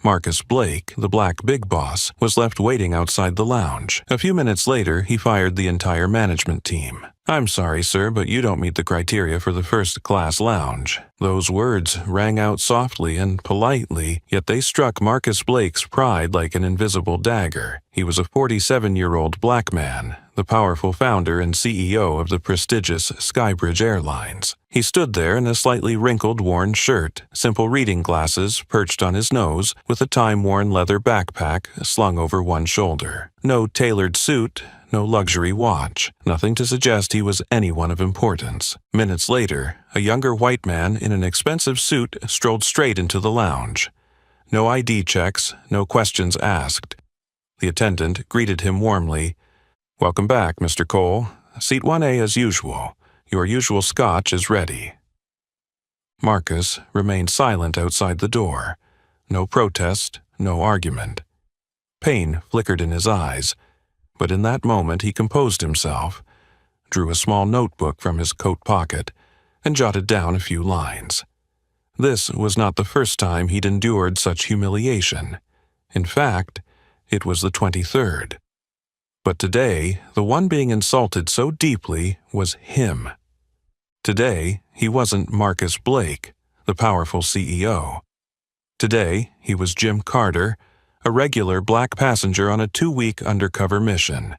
Marcus Blake, the black big boss, was left waiting outside the lounge. A few minutes later, he fired the entire management team. "I'm sorry, sir, but you don't meet the criteria for the first-class lounge." Those words rang out softly and politely, yet they struck Marcus Blake's pride like an invisible dagger. He was a 47-year-old black man, the powerful founder and CEO of the prestigious Skybridge Airlines. He stood there in a slightly wrinkled, worn shirt, simple reading glasses perched on his nose, with a time-worn leather backpack slung over one shoulder. No tailored suit, no luxury watch, nothing to suggest he was anyone of importance. Minutes later, a younger white man in an expensive suit strolled straight into the lounge. No ID checks, no questions asked. The attendant greeted him warmly. "Welcome back, Mr. Cole. Seat 1A as usual. Your usual scotch is ready." Marcus remained silent outside the door. No protest, no argument. Pain flickered in his eyes, but in that moment he composed himself, drew a small notebook from his coat pocket, and jotted down a few lines. This was not the first time he'd endured such humiliation. In fact, it was the 23rd. But today, the one being insulted so deeply was him. Today, he wasn't Marcus Blake, the powerful CEO. Today, he was Jim Carter, a regular black passenger on a 2-week undercover mission,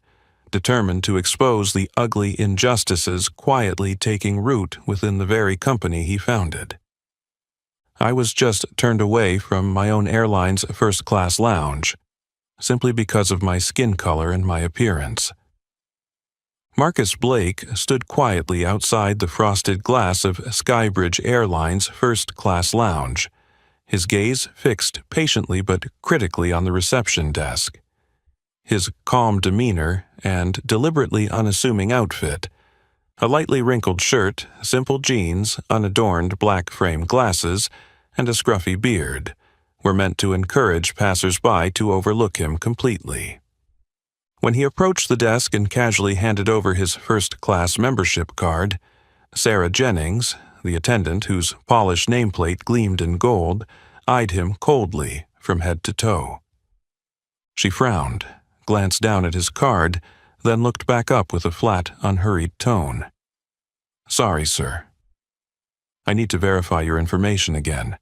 determined to expose the ugly injustices quietly taking root within the very company he founded. I was just turned away from my own airline's first-class lounge, simply because of my skin color and my appearance. Marcus Blake stood quietly outside the frosted glass of Skybridge Airlines' first-class lounge, his gaze fixed patiently but critically on the reception desk. His calm demeanor and deliberately unassuming outfit, a lightly wrinkled shirt, simple jeans, unadorned black frame glasses, and a scruffy beard, were meant to encourage passers-by to overlook him completely. When he approached the desk and casually handed over his first-class membership card, Sarah Jennings, the attendant whose polished nameplate gleamed in gold, eyed him coldly from head to toe. She frowned, glanced down at his card, then looked back up with a flat, unhurried tone. "Sorry, sir. I need to verify your information again.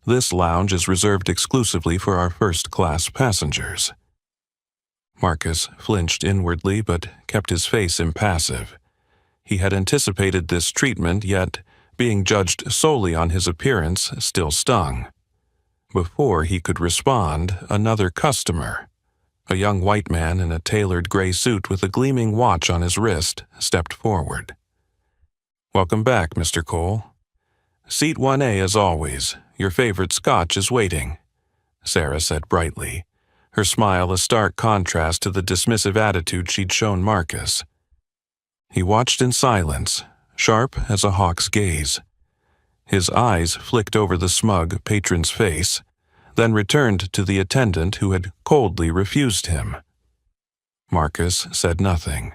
This lounge is reserved exclusively for our first-class passengers." Marcus flinched inwardly but kept his face impassive. He had anticipated this treatment, yet being judged solely on his appearance still stung. Before he could respond, another customer, a young white man in a tailored gray suit with a gleaming watch on his wrist, stepped forward. "Welcome back, Mr. Cole. Seat 1A as always. Your favorite scotch is waiting," Sarah said brightly, her smile a stark contrast to the dismissive attitude she'd shown Marcus. He watched in silence, sharp as a hawk's gaze. His eyes flicked over the smug patron's face, then returned to the attendant who had coldly refused him. Marcus said nothing.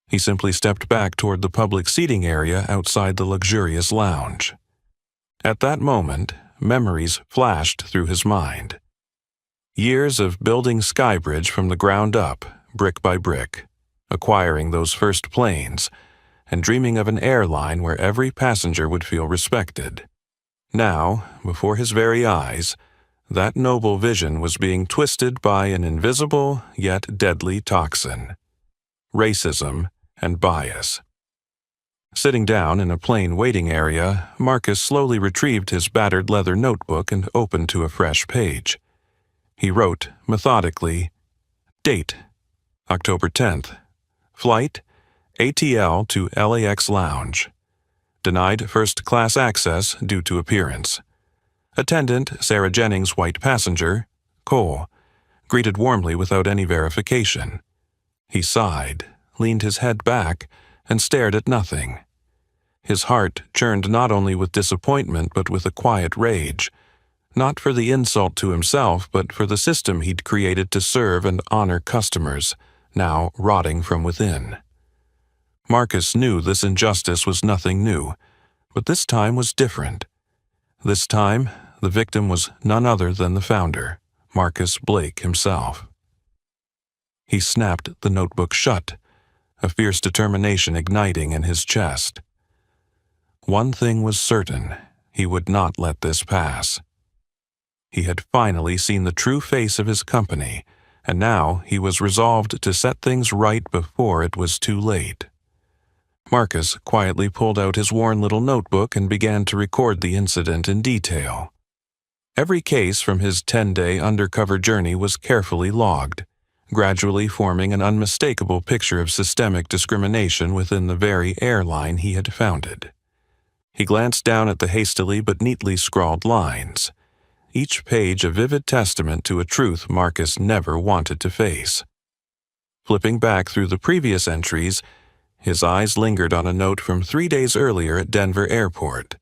He simply stepped back toward the public seating area outside the luxurious lounge. At that moment, memories flashed through his mind. Years of building Skybridge from the ground up, brick by brick, acquiring those first planes, and dreaming of an airline where every passenger would feel respected. Now, before his very eyes, that noble vision was being twisted by an invisible yet deadly toxin: racism and bias. Sitting down in a plane waiting area, Marcus slowly retrieved his battered leather notebook and opened to a fresh page. He wrote, methodically, Date, October 10th. Flight, ATL to LAX Lounge. Denied first-class access due to appearance. Attendant, Sarah Jennings, white passenger, Cole, greeted warmly without any verification. He sighed, leaned his head back, and stared at nothing. His heart churned not only with disappointment but with a quiet rage, not for the insult to himself but for the system he'd created to serve and honor customers, now rotting from within. Marcus knew this injustice was nothing new, but this time was different. This time, the victim was none other than the founder, Marcus Blake himself. He snapped the notebook shut, a fierce determination igniting in his chest. One thing was certain, he would not let this pass. He had finally seen the true face of his company, and now he was resolved to set things right before it was too late. Marcus quietly pulled out his worn little notebook and began to record the incident in detail. Every case from his 10-day undercover journey was carefully logged, gradually forming an unmistakable picture of systemic discrimination within the very airline he had founded. He glanced down at the hastily but neatly scrawled lines, each page a vivid testament to a truth Marcus never wanted to face. Flipping back through the previous entries, his eyes lingered on a note from 3 days earlier at Denver Airport.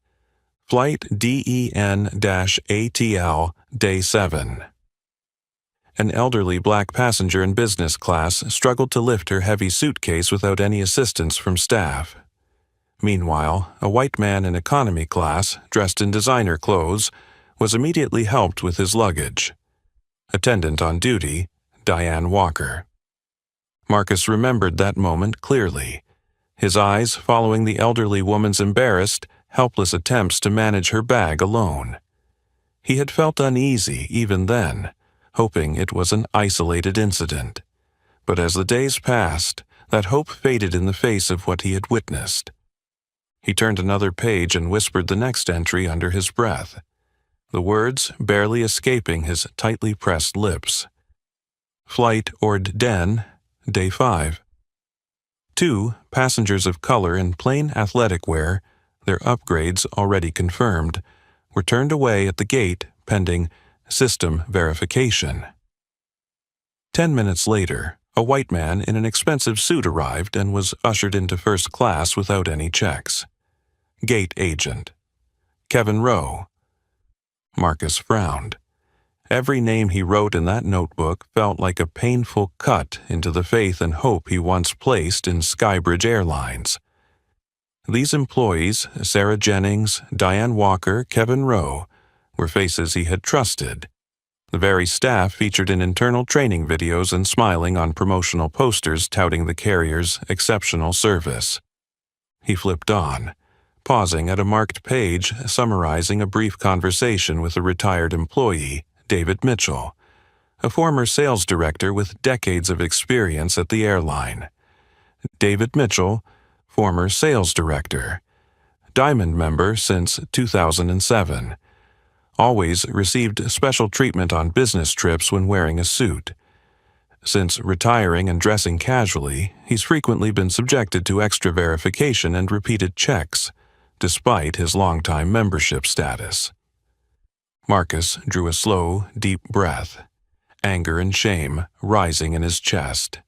Flight DEN-ATL, Day 7. An elderly black passenger in business class struggled to lift her heavy suitcase without any assistance from staff. Meanwhile, a white man in economy class, dressed in designer clothes, was immediately helped with his luggage. Attendant on duty, Diane Walker. Marcus remembered that moment clearly, his eyes following the elderly woman's embarrassed, helpless attempts to manage her bag alone. He had felt uneasy even then, hoping it was an isolated incident. But as the days passed, that hope faded in the face of what he had witnessed. He turned another page and whispered the next entry under his breath, the words barely escaping his tightly pressed lips. Flight Ord Den, Day 5. 2 passengers of color in plain athletic wear, their upgrades already confirmed, were turned away at the gate pending system verification. 10 minutes later, a white man in an expensive suit arrived and was ushered into first class without any checks. Gate agent. Kevin Rowe. Marcus frowned. Every name he wrote in that notebook felt like a painful cut into the faith and hope he once placed in Skybridge Airlines. These employees, Sarah Jennings, Diane Walker, Kevin Rowe, were faces he had trusted. The very staff featured in internal training videos and smiling on promotional posters touting the carrier's exceptional service. He flipped on, pausing at a marked page summarizing a brief conversation with a retired employee, David Mitchell, a former sales director with decades of experience at the airline. David Mitchell, former sales director, Diamond member since 2007, always received special treatment on business trips when wearing a suit. Since retiring and dressing casually, he's frequently been subjected to extra verification and repeated checks, despite his longtime membership status. Marcus drew a slow, deep breath, anger and shame rising in his chest.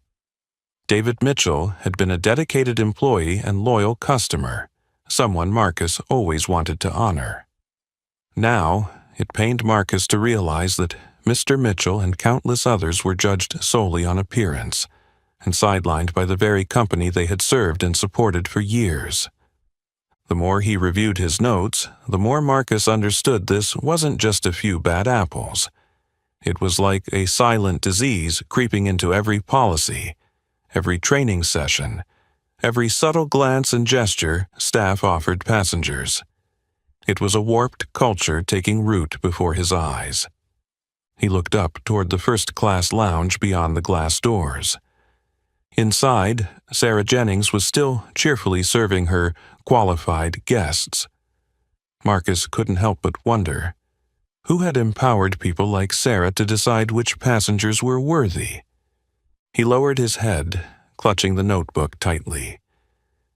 David Mitchell had been a dedicated employee and loyal customer, someone Marcus always wanted to honor. Now, it pained Marcus to realize that Mr. Mitchell and countless others were judged solely on appearance, and sidelined by the very company they had served and supported for years. The more he reviewed his notes, the more Marcus understood this wasn't just a few bad apples. It was like a silent disease creeping into every policy, every training session, every subtle glance and gesture staff offered passengers. It was a warped culture taking root before his eyes. He looked up toward the first-class lounge beyond the glass doors. Inside, Sarah Jennings was still cheerfully serving her qualified guests. Marcus couldn't help but wonder, who had empowered people like Sarah to decide which passengers were worthy? He lowered his head, clutching the notebook tightly.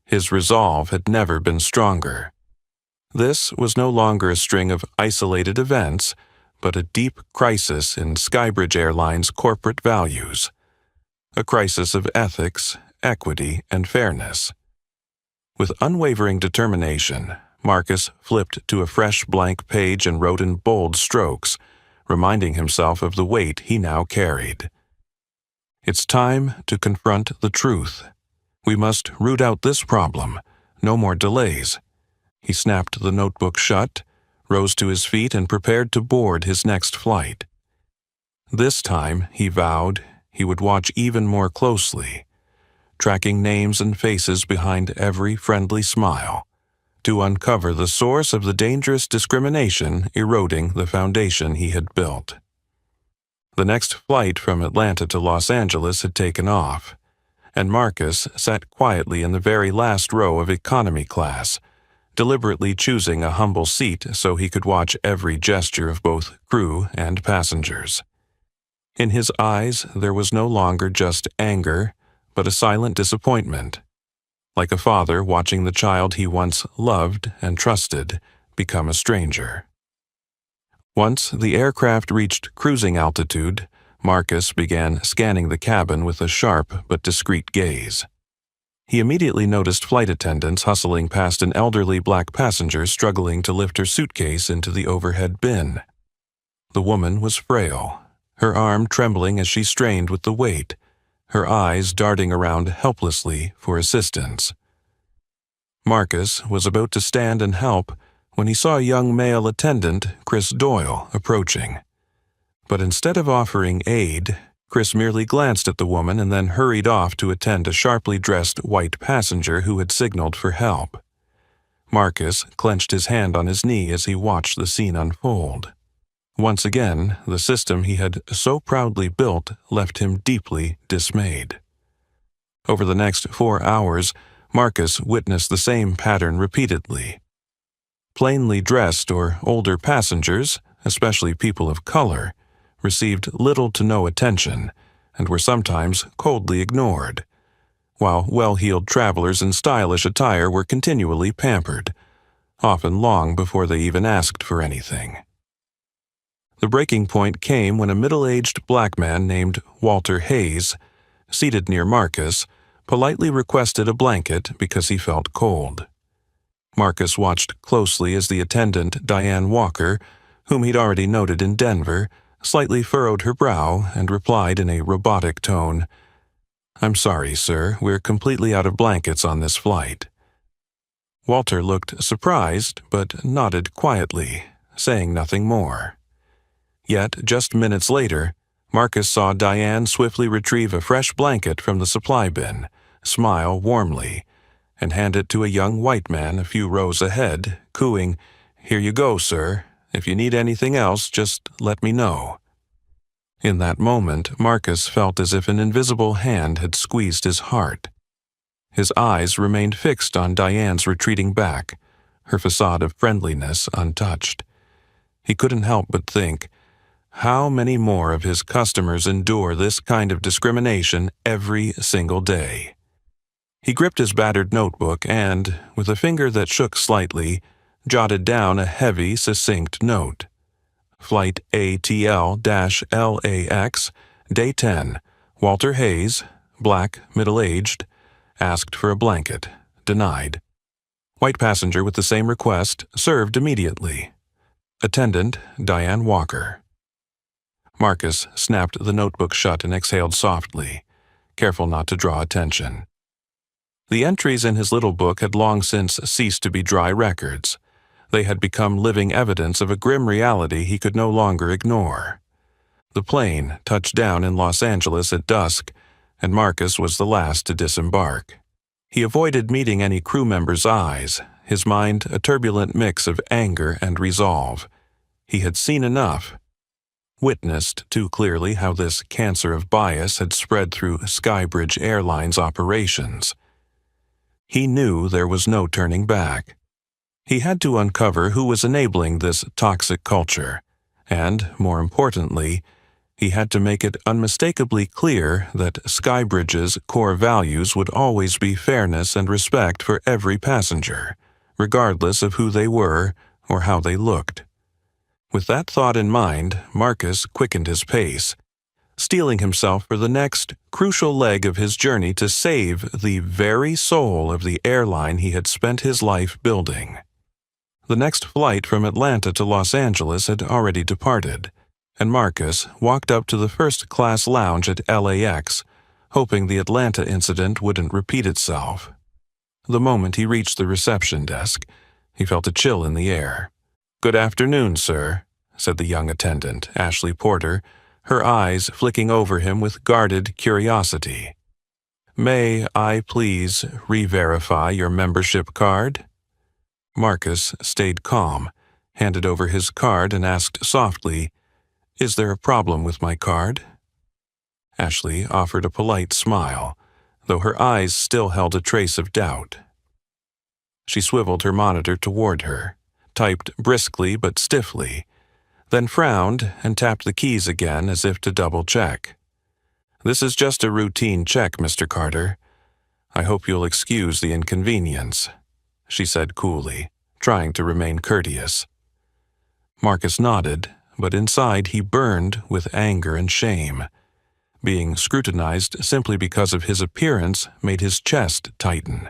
His resolve had never been stronger. This was no longer a string of isolated events, but a deep crisis in Skybridge Airlines' corporate values. A crisis of ethics, equity, and fairness. With unwavering determination, Marcus flipped to a fresh blank page and wrote in bold strokes, reminding himself of the weight he now carried. It's time to confront the truth. We must root out this problem. No more delays. He snapped the notebook shut, rose to his feet and prepared to board his next flight. This time, he vowed, he would watch even more closely, tracking names and faces behind every friendly smile, to uncover the source of the dangerous discrimination eroding the foundation he had built. The next flight from Atlanta to Los Angeles had taken off, and Marcus sat quietly in the very last row of economy class, deliberately choosing a humble seat so he could watch every gesture of both crew and passengers. In his eyes, there was no longer just anger, but a silent disappointment, like a father watching the child he once loved and trusted become a stranger. Once the aircraft reached cruising altitude, Marcus began scanning the cabin with a sharp but discreet gaze. He immediately noticed flight attendants hustling past an elderly black passenger struggling to lift her suitcase into the overhead bin. The woman was frail, her arm trembling as she strained with the weight, her eyes darting around helplessly for assistance. Marcus was about to stand and help when he saw a young male attendant, Chris Doyle, approaching. But instead of offering aid, Chris merely glanced at the woman and then hurried off to attend a sharply dressed white passenger who had signaled for help. Marcus clenched his hand on his knee as he watched the scene unfold. Once again, the system he had so proudly built left him deeply dismayed. Over the next 4 hours, Marcus witnessed the same pattern repeatedly. Plainly dressed or older passengers, especially people of color, received little to no attention and were sometimes coldly ignored, while well-heeled travelers in stylish attire were continually pampered, often long before they even asked for anything. The breaking point came when a middle-aged black man named Walter Hayes, seated near Marcus, politely requested a blanket because he felt cold. Marcus watched closely as the attendant, Diane Walker, whom he'd already noted in Denver, slightly furrowed her brow and replied in a robotic tone, "I'm sorry, sir, we're completely out of blankets on this flight." Walter looked surprised, but nodded quietly, saying nothing more. Yet, just minutes later, Marcus saw Diane swiftly retrieve a fresh blanket from the supply bin, smile warmly, and hand it to a young white man a few rows ahead, cooing, "Here you go, sir. If you need anything else, just let me know." In that moment, Marcus felt as if an invisible hand had squeezed his heart. His eyes remained fixed on Diane's retreating back, her facade of friendliness untouched. He couldn't help but think, how many more of his customers endure this kind of discrimination every single day? He gripped his battered notebook and, with a finger that shook slightly, jotted down a heavy, succinct note. Flight ATL-LAX, Day 10, Walter Hayes, black, middle-aged, asked for a blanket, denied. White passenger with the same request, served immediately. Attendant, Diane Walker. Marcus snapped the notebook shut and exhaled softly, careful not to draw attention. The entries in his little book had long since ceased to be dry records. They had become living evidence of a grim reality he could no longer ignore. The plane touched down in Los Angeles at dusk, and Marcus was the last to disembark. He avoided meeting any crew member's eyes, his mind a turbulent mix of anger and resolve. He had seen enough, witnessed too clearly how this cancer of bias had spread through Skybridge Airlines operations. He knew there was no turning back. He had to uncover who was enabling this toxic culture, and, more importantly, he had to make it unmistakably clear that Skybridge's core values would always be fairness and respect for every passenger, regardless of who they were or how they looked. With that thought in mind, Marcus quickened his pace, steeling himself for the next crucial leg of his journey to save the very soul of the airline he had spent his life building. The next flight from Atlanta to Los Angeles had already departed, and Marcus walked up to the first-class lounge at LAX, hoping the Atlanta incident wouldn't repeat itself. The moment he reached the reception desk, he felt a chill in the air. "Good afternoon, sir," said the young attendant, Ashley Porter, her eyes flicking over him with guarded curiosity. "May I please re-verify your membership card?" Marcus stayed calm, handed over his card and asked softly, "Is there a problem with my card?" Ashley offered a polite smile, though her eyes still held a trace of doubt. She swiveled her monitor toward her, typed briskly but stiffly, then frowned and tapped the keys again as if to double-check. "This is just a routine check, Mr. Carter. I hope you'll excuse the inconvenience," she said coolly, trying to remain courteous. Marcus nodded, but inside he burned with anger and shame. Being scrutinized simply because of his appearance made his chest tighten.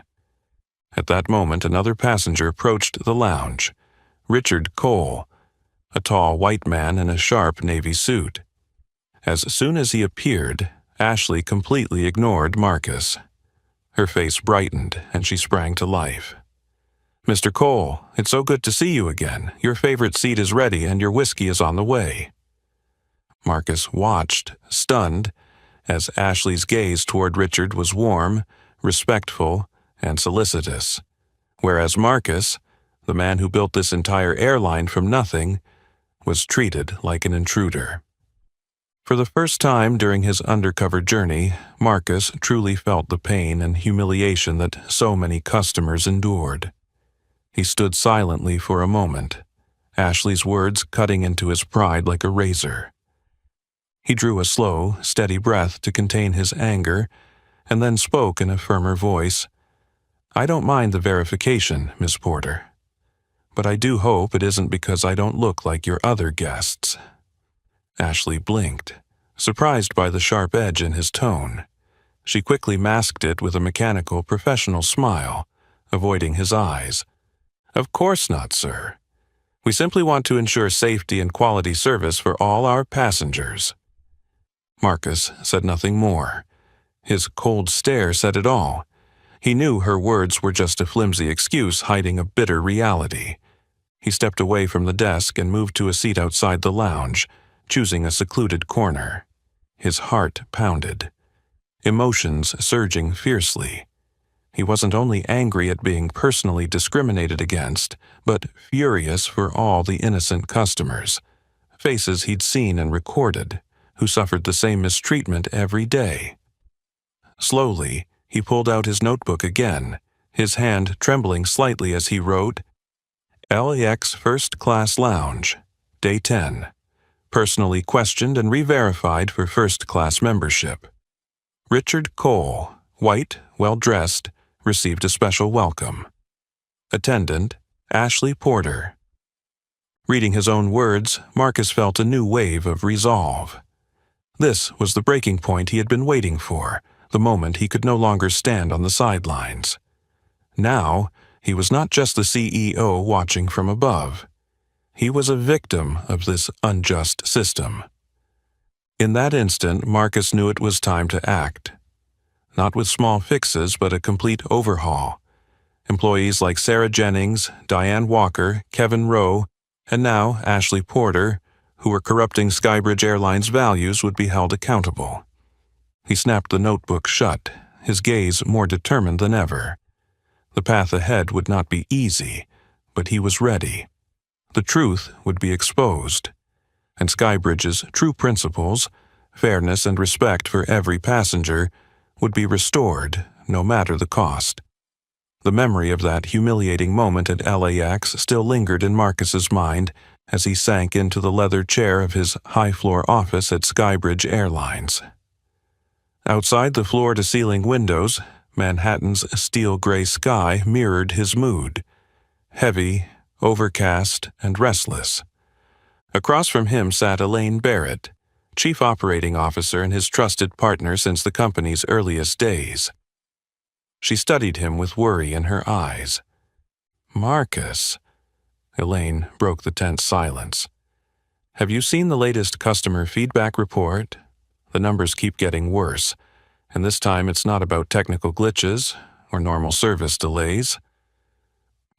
At that moment, another passenger approached the lounge, Richard Cole, a tall white man in a sharp navy suit. As soon as he appeared, Ashley completely ignored Marcus. Her face brightened, and she sprang to life. "Mr. Cole, it's so good to see you again. Your favorite seat is ready, and your whiskey is on the way." Marcus watched, stunned, as Ashley's gaze toward Richard was warm, respectful, and solicitous, whereas Marcus, the man who built this entire airline from nothing, was treated like an intruder. For the first time during his undercover journey, Marcus truly felt the pain and humiliation that so many customers endured. He stood silently for a moment, Ashley's words cutting into his pride like a razor. He drew a slow, steady breath to contain his anger, and then spoke in a firmer voice. "I don't mind the verification, Miss Porter, but I do hope it isn't because I don't look like your other guests." Ashley blinked, surprised by the sharp edge in his tone. She quickly masked it with a mechanical, professional smile, avoiding his eyes. "Of course not, sir. We simply want to ensure safety and quality service for all our passengers." Marcus said nothing more. His cold stare said it all. He knew her words were just a flimsy excuse hiding a bitter reality. He stepped away from the desk and moved to a seat outside the lounge, choosing a secluded corner. His heart pounded, emotions surging fiercely. He wasn't only angry at being personally discriminated against, but furious for all the innocent customers, faces he'd seen and recorded, who suffered the same mistreatment every day. Slowly, he pulled out his notebook again, his hand trembling slightly as he wrote, "LAX First Class Lounge, Day 10. Personally questioned and re-verified for first-class membership. Richard Cole, white, well-dressed, received a special welcome. Attendant, Ashley Porter." Reading his own words, Marcus felt a new wave of resolve. This was the breaking point he had been waiting for, the moment he could no longer stand on the sidelines. Now, he was not just the CEO watching from above. He was a victim of this unjust system. In that instant, Marcus knew it was time to act. Not with small fixes, but a complete overhaul. Employees like Sarah Jennings, Diane Walker, Kevin Rowe, and now Ashley Porter, who were corrupting Skybridge Airlines' values, would be held accountable. He snapped the notebook shut, his gaze more determined than ever. The path ahead would not be easy, but he was ready. The truth would be exposed, and Skybridge's true principles, fairness and respect for every passenger, would be restored, no matter the cost. The memory of that humiliating moment at LAX still lingered in Marcus's mind as he sank into the leather chair of his high-floor office at Skybridge Airlines. Outside the floor-to-ceiling windows, Manhattan's steel-gray sky mirrored his mood, heavy, overcast, and restless. Across from him sat Elaine Barrett, Chief Operating Officer and his trusted partner since the company's earliest days. She studied him with worry in her eyes. "Marcus," Elaine broke the tense silence. "Have you seen the latest customer feedback report? The numbers keep getting worse, and this time it's not about technical glitches or normal service delays."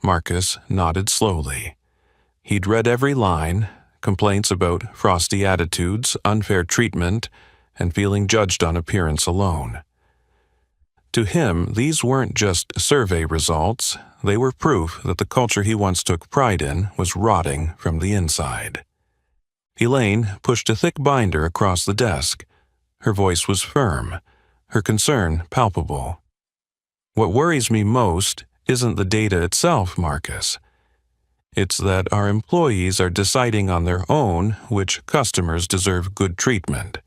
Marcus nodded slowly. He'd read every line, complaints about frosty attitudes, unfair treatment, and feeling judged on appearance alone. To him, these weren't just survey results, they were proof that the culture he once took pride in was rotting from the inside. Elaine pushed a thick binder across the desk. Her voice was firm, her concern palpable. What worries me most isn't the data itself, Marcus. It's that our employees are deciding on their own which customers deserve good treatment.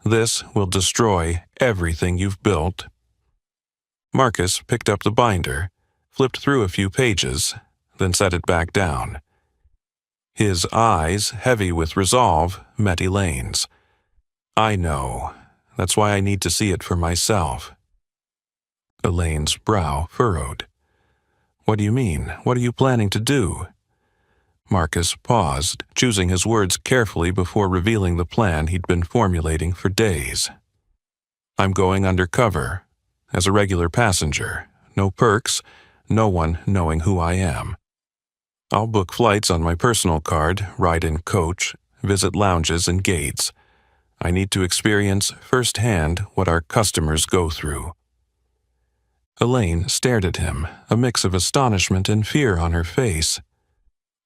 This will destroy everything you've built. Marcus picked up the binder, flipped through a few pages, then set it back down. His eyes, heavy with resolve, met Elaine's. I know. That's why I need to see it for myself. Elaine's brow furrowed. What do you mean? What are you planning to do? Marcus paused, choosing his words carefully before revealing the plan he'd been formulating for days. I'm going undercover, as a regular passenger. No perks, no one knowing who I am. I'll book flights on my personal card, ride in coach, visit lounges and gates. I need to experience firsthand what our customers go through. Elaine stared at him, a mix of astonishment and fear on her face.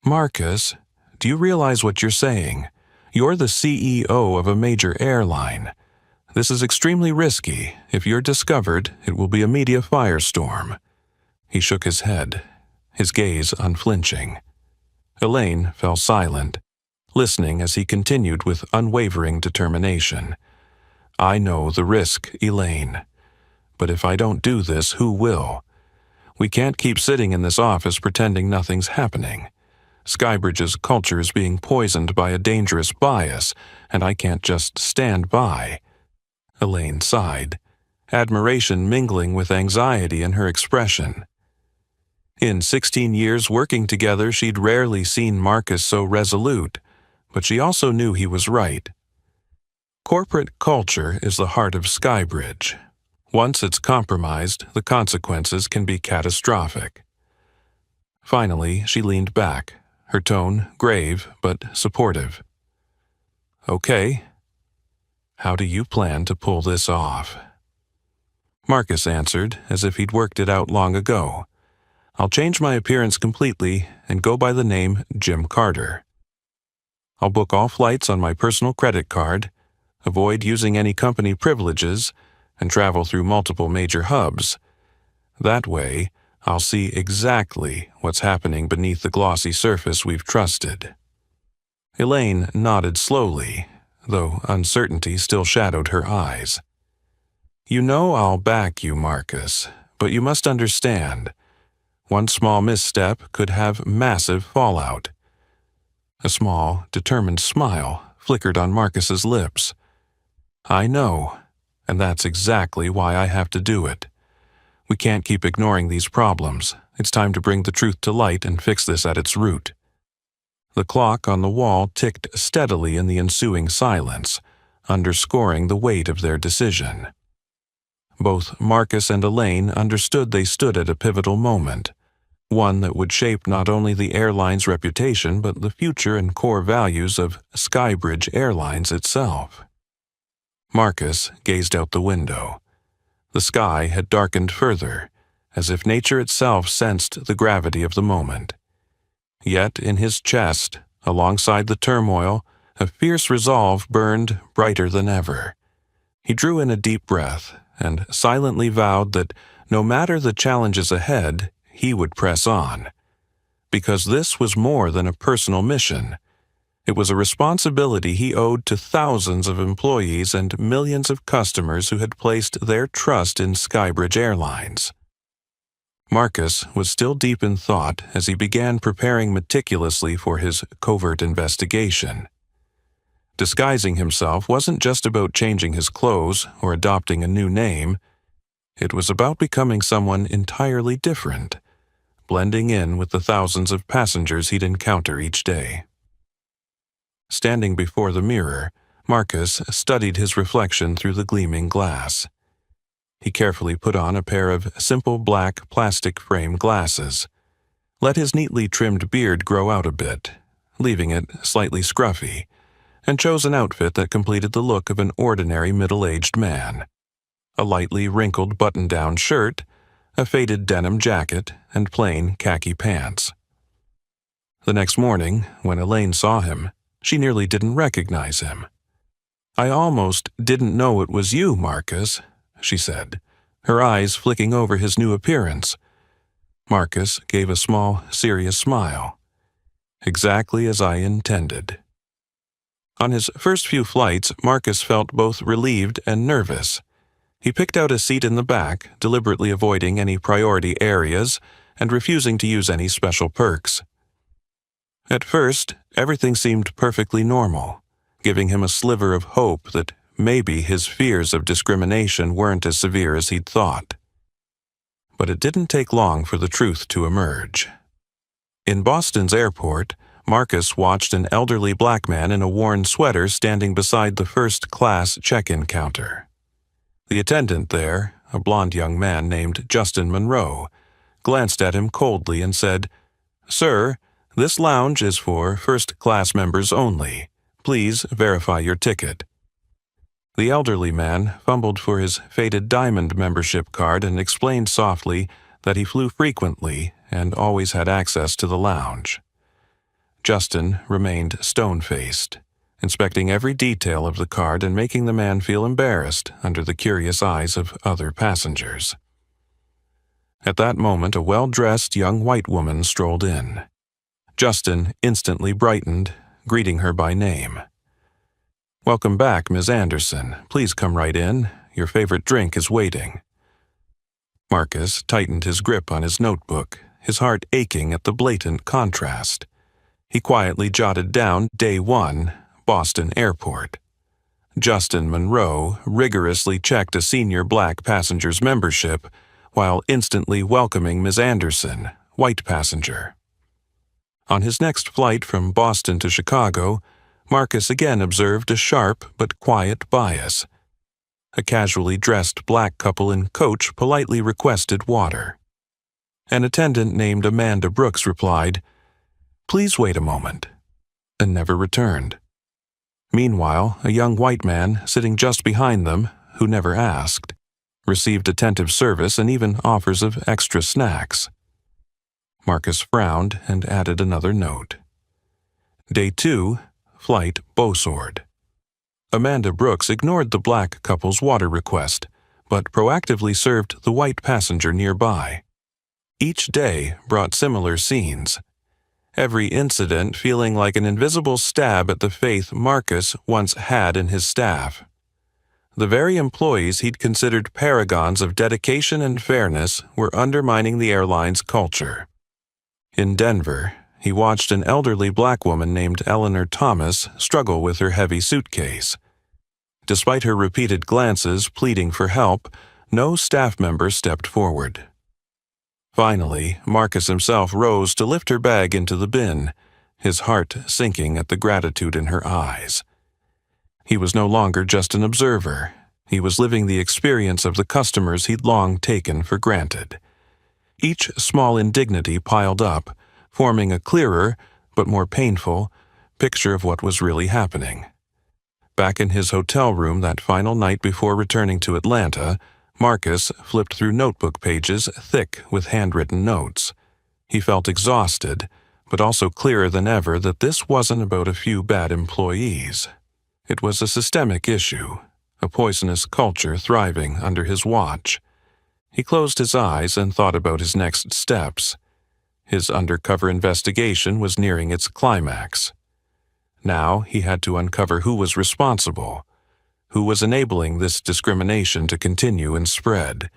Marcus, do you realize what you're saying? You're the CEO of a major airline. This is extremely risky. If you're discovered, it will be a media firestorm. He shook his head, his gaze unflinching. Elaine fell silent, listening as he continued with unwavering determination. I know the risk, Elaine. But if I don't do this, who will? We can't keep sitting in this office pretending nothing's happening. Skybridge's culture is being poisoned by a dangerous bias, and I can't just stand by. Elaine sighed, admiration mingling with anxiety in her expression. In 16 years working together, she'd rarely seen Marcus so resolute, but she also knew he was right. Corporate culture is the heart of Skybridge. Once it's compromised, the consequences can be catastrophic. Finally, she leaned back, her tone grave but supportive. Okay. How do you plan to pull this off? Marcus answered, as if he'd worked it out long ago. I'll change my appearance completely and go by the name Jim Carter. I'll book all flights on my personal credit card, avoid using any company privileges, and travel through multiple major hubs. That way, I'll see exactly what's happening beneath the glossy surface we've trusted. Elaine nodded slowly, though uncertainty still shadowed her eyes. You know I'll back you, Marcus, but you must understand, one small misstep could have massive fallout. A small, determined smile flickered on Marcus's lips. I know, and that's exactly why I have to do it. We can't keep ignoring these problems. It's time to bring the truth to light and fix this at its root. The clock on the wall ticked steadily in the ensuing silence, underscoring the weight of their decision. Both Marcus and Elaine understood they stood at a pivotal moment, one that would shape not only the airline's reputation but the future and core values of Skybridge Airlines itself. Marcus gazed out the window. The sky had darkened further, as if nature itself sensed the gravity of the moment. Yet in his chest, alongside the turmoil, a fierce resolve burned brighter than ever. He drew in a deep breath and silently vowed that no matter the challenges ahead, he would press on. Because this was more than a personal mission. It was a responsibility he owed to thousands of employees and millions of customers who had placed their trust in Skybridge Airlines. Marcus was still deep in thought as he began preparing meticulously for his covert investigation. Disguising himself wasn't just about changing his clothes or adopting a new name. It was about becoming someone entirely different, blending in with the thousands of passengers he'd encounter each day. Standing before the mirror, Marcus studied his reflection through the gleaming glass. He carefully put on a pair of simple black plastic frame glasses, let his neatly trimmed beard grow out a bit, leaving it slightly scruffy, and chose an outfit that completed the look of an ordinary middle-aged man. A lightly wrinkled button-down shirt, a faded denim jacket, and plain khaki pants. The next morning, when Elaine saw him, she nearly didn't recognize him. "I almost didn't know it was you, Marcus," she said, her eyes flicking over his new appearance. Marcus gave a small, serious smile. "Exactly as I intended." On his first few flights, Marcus felt both relieved and nervous. He picked out a seat in the back, deliberately avoiding any priority areas and refusing to use any special perks. At first, everything seemed perfectly normal, giving him a sliver of hope that maybe his fears of discrimination weren't as severe as he'd thought. But it didn't take long for the truth to emerge. In Boston's airport, Marcus watched an elderly black man in a worn sweater standing beside the first-class check-in counter. The attendant there, a blond young man named Justin Monroe, glanced at him coldly and said, "Sir, this lounge is for first-class members only. Please verify your ticket." The elderly man fumbled for his faded diamond membership card and explained softly that he flew frequently and always had access to the lounge. Justin remained stone-faced, inspecting every detail of the card and making the man feel embarrassed under the curious eyes of other passengers. At that moment, a well-dressed young white woman strolled in. Justin instantly brightened, greeting her by name. "Welcome back, Ms. Anderson. Please come right in. Your favorite drink is waiting." Marcus tightened his grip on his notebook, his heart aching at the blatant contrast. He quietly jotted down Day 1, Boston Airport. Justin Monroe rigorously checked a senior black passenger's membership while instantly welcoming Ms. Anderson, white passenger. On his next flight from Boston to Chicago, Marcus again observed a sharp but quiet bias. A casually dressed black couple in coach politely requested water. An attendant named Amanda Brooks replied, "Please wait a moment," and never returned. Meanwhile, a young white man sitting just behind them, who never asked, received attentive service and even offers of extra snacks. Marcus frowned and added another note. Day 2, Flight Beausword. Amanda Brooks ignored the black couple's water request, but proactively served the white passenger nearby. Each day brought similar scenes, every incident feeling like an invisible stab at the faith Marcus once had in his staff. The very employees he'd considered paragons of dedication and fairness were undermining the airline's culture. In Denver, he watched an elderly black woman named Eleanor Thomas struggle with her heavy suitcase. Despite her repeated glances pleading for help, no staff member stepped forward. Finally, Marcus himself rose to lift her bag into the bin, his heart sinking at the gratitude in her eyes. He was no longer just an observer. He was living the experience of the customers he'd long taken for granted. Each small indignity piled up, forming a clearer, but more painful, picture of what was really happening. Back in his hotel room that final night before returning to Atlanta, Marcus flipped through notebook pages thick with handwritten notes. He felt exhausted, but also clearer than ever that this wasn't about a few bad employees. It was a systemic issue, a poisonous culture thriving under his watch. He closed his eyes and thought about his next steps. His undercover investigation was nearing its climax. Now he had to uncover who was responsible, who was enabling this discrimination to continue and spread.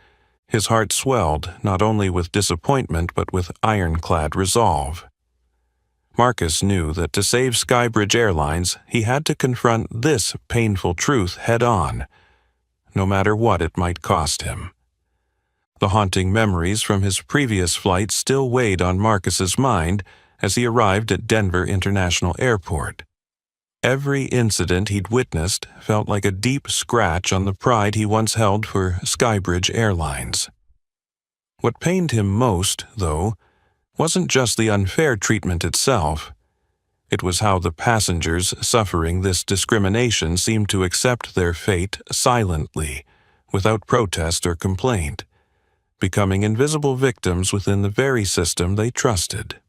His heart swelled not only with disappointment but with ironclad resolve. Marcus knew that to save Skybridge Airlines, he had to confront this painful truth head-on, no matter what it might cost him. The haunting memories from his previous flight still weighed on Marcus's mind as he arrived at Denver International Airport. Every incident he'd witnessed felt like a deep scratch on the pride he once held for Skybridge Airlines. What pained him most, though, wasn't just the unfair treatment itself. It was how the passengers suffering this discrimination seemed to accept their fate silently, without protest or complaint, becoming invisible victims within the very system they trusted.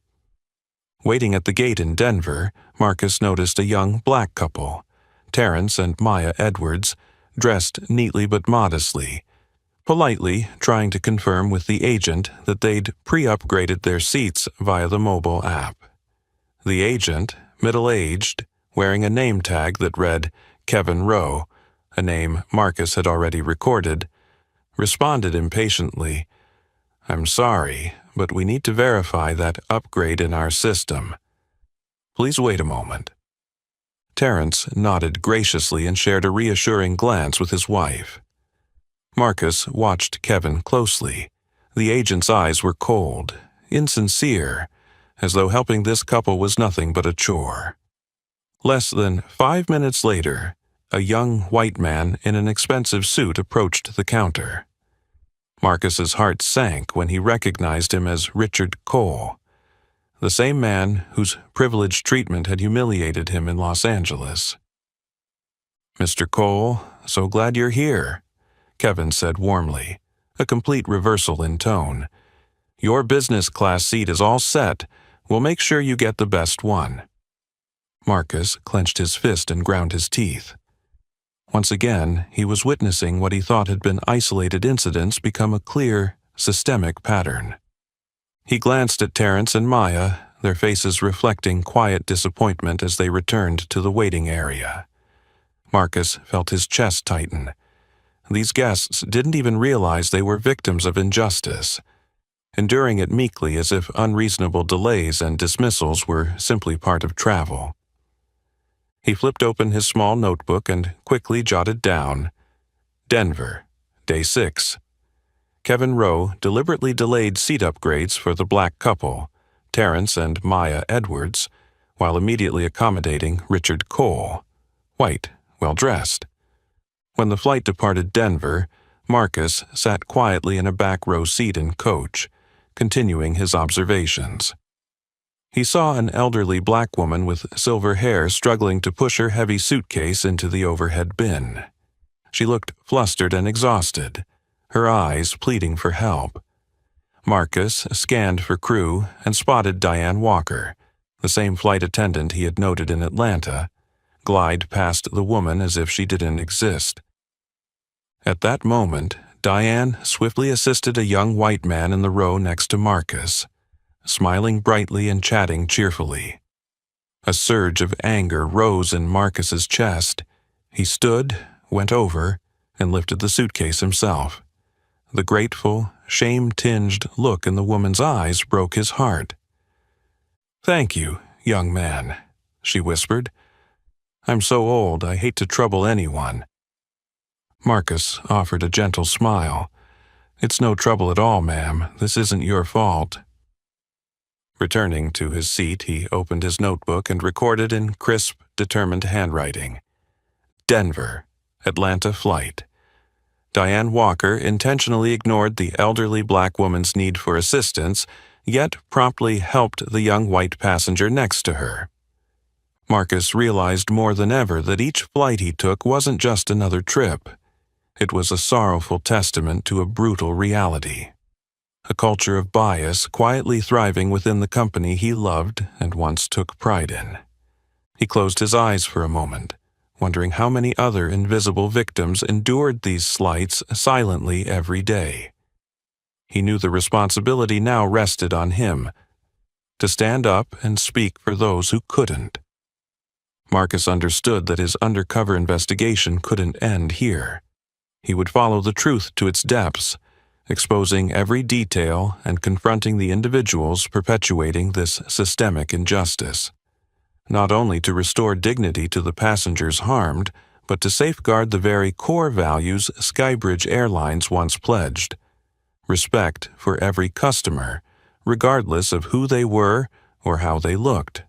Waiting at the gate in Denver, Marcus noticed a young black couple, Terrence and Maya Edwards, dressed neatly but modestly, politely trying to confirm with the agent that they'd pre-upgraded their seats via the mobile app. The agent, middle-aged, wearing a name tag that read Kevin Rowe, a name Marcus had already recorded, responded impatiently, "I'm sorry, but we need to verify that upgrade in our system. Please wait a moment." Terrence nodded graciously and shared a reassuring glance with his wife. Marcus watched Kevin closely. The agent's eyes were cold, insincere, as though helping this couple was nothing but a chore. Less than 5 minutes later, a young white man in an expensive suit approached the counter. Marcus's heart sank when he recognized him as Richard Cole, the same man whose privileged treatment had humiliated him in Los Angeles. "Mr. Cole, so glad you're here," Kevin said warmly, a complete reversal in tone. "Your business class seat is all set. We'll make sure you get the best one." Marcus clenched his fist and ground his teeth. Once again, he was witnessing what he thought had been isolated incidents become a clear, systemic pattern. He glanced at Terrence and Maya, their faces reflecting quiet disappointment as they returned to the waiting area. Marcus felt his chest tighten. These guests didn't even realize they were victims of injustice, enduring it meekly as if unreasonable delays and dismissals were simply part of travel. He flipped open his small notebook and quickly jotted down, "Denver, Day 6. Kevin Rowe deliberately delayed seat upgrades for the black couple, Terrence and Maya Edwards, while immediately accommodating Richard Cole, white, well-dressed." When the flight departed Denver, Marcus sat quietly in a back row seat in coach, continuing his observations. He saw an elderly black woman with silver hair struggling to push her heavy suitcase into the overhead bin. She looked flustered and exhausted, her eyes pleading for help. Marcus scanned for crew and spotted Diane Walker, the same flight attendant he had noted in Atlanta, glide past the woman as if she didn't exist. At that moment, Diane swiftly assisted a young white man in the row next to Marcus, smiling brightly and chatting cheerfully. A surge of anger rose in Marcus's chest. He stood, went over, and lifted the suitcase himself. The grateful, shame-tinged look in the woman's eyes broke his heart. "Thank you, young man," she whispered. "I'm so old, I hate to trouble anyone." Marcus offered a gentle smile. "It's no trouble at all, ma'am. This isn't your fault." Returning to his seat, he opened his notebook and recorded in crisp, determined handwriting, "Denver, Atlanta flight. Diane Walker intentionally ignored the elderly black woman's need for assistance, yet promptly helped the young white passenger next to her." Marcus realized more than ever that each flight he took wasn't just another trip. It was a sorrowful testament to a brutal reality. A culture of bias quietly thriving within the company he loved and once took pride in. He closed his eyes for a moment, wondering how many other invisible victims endured these slights silently every day. He knew the responsibility now rested on him, to stand up and speak for those who couldn't. Marcus understood that his undercover investigation couldn't end here. He would follow the truth to its depths, exposing every detail and confronting the individuals perpetuating this systemic injustice, not only to restore dignity to the passengers harmed, but to safeguard the very core values Skybridge Airlines once pledged: respect for every customer, regardless of who they were or how they looked.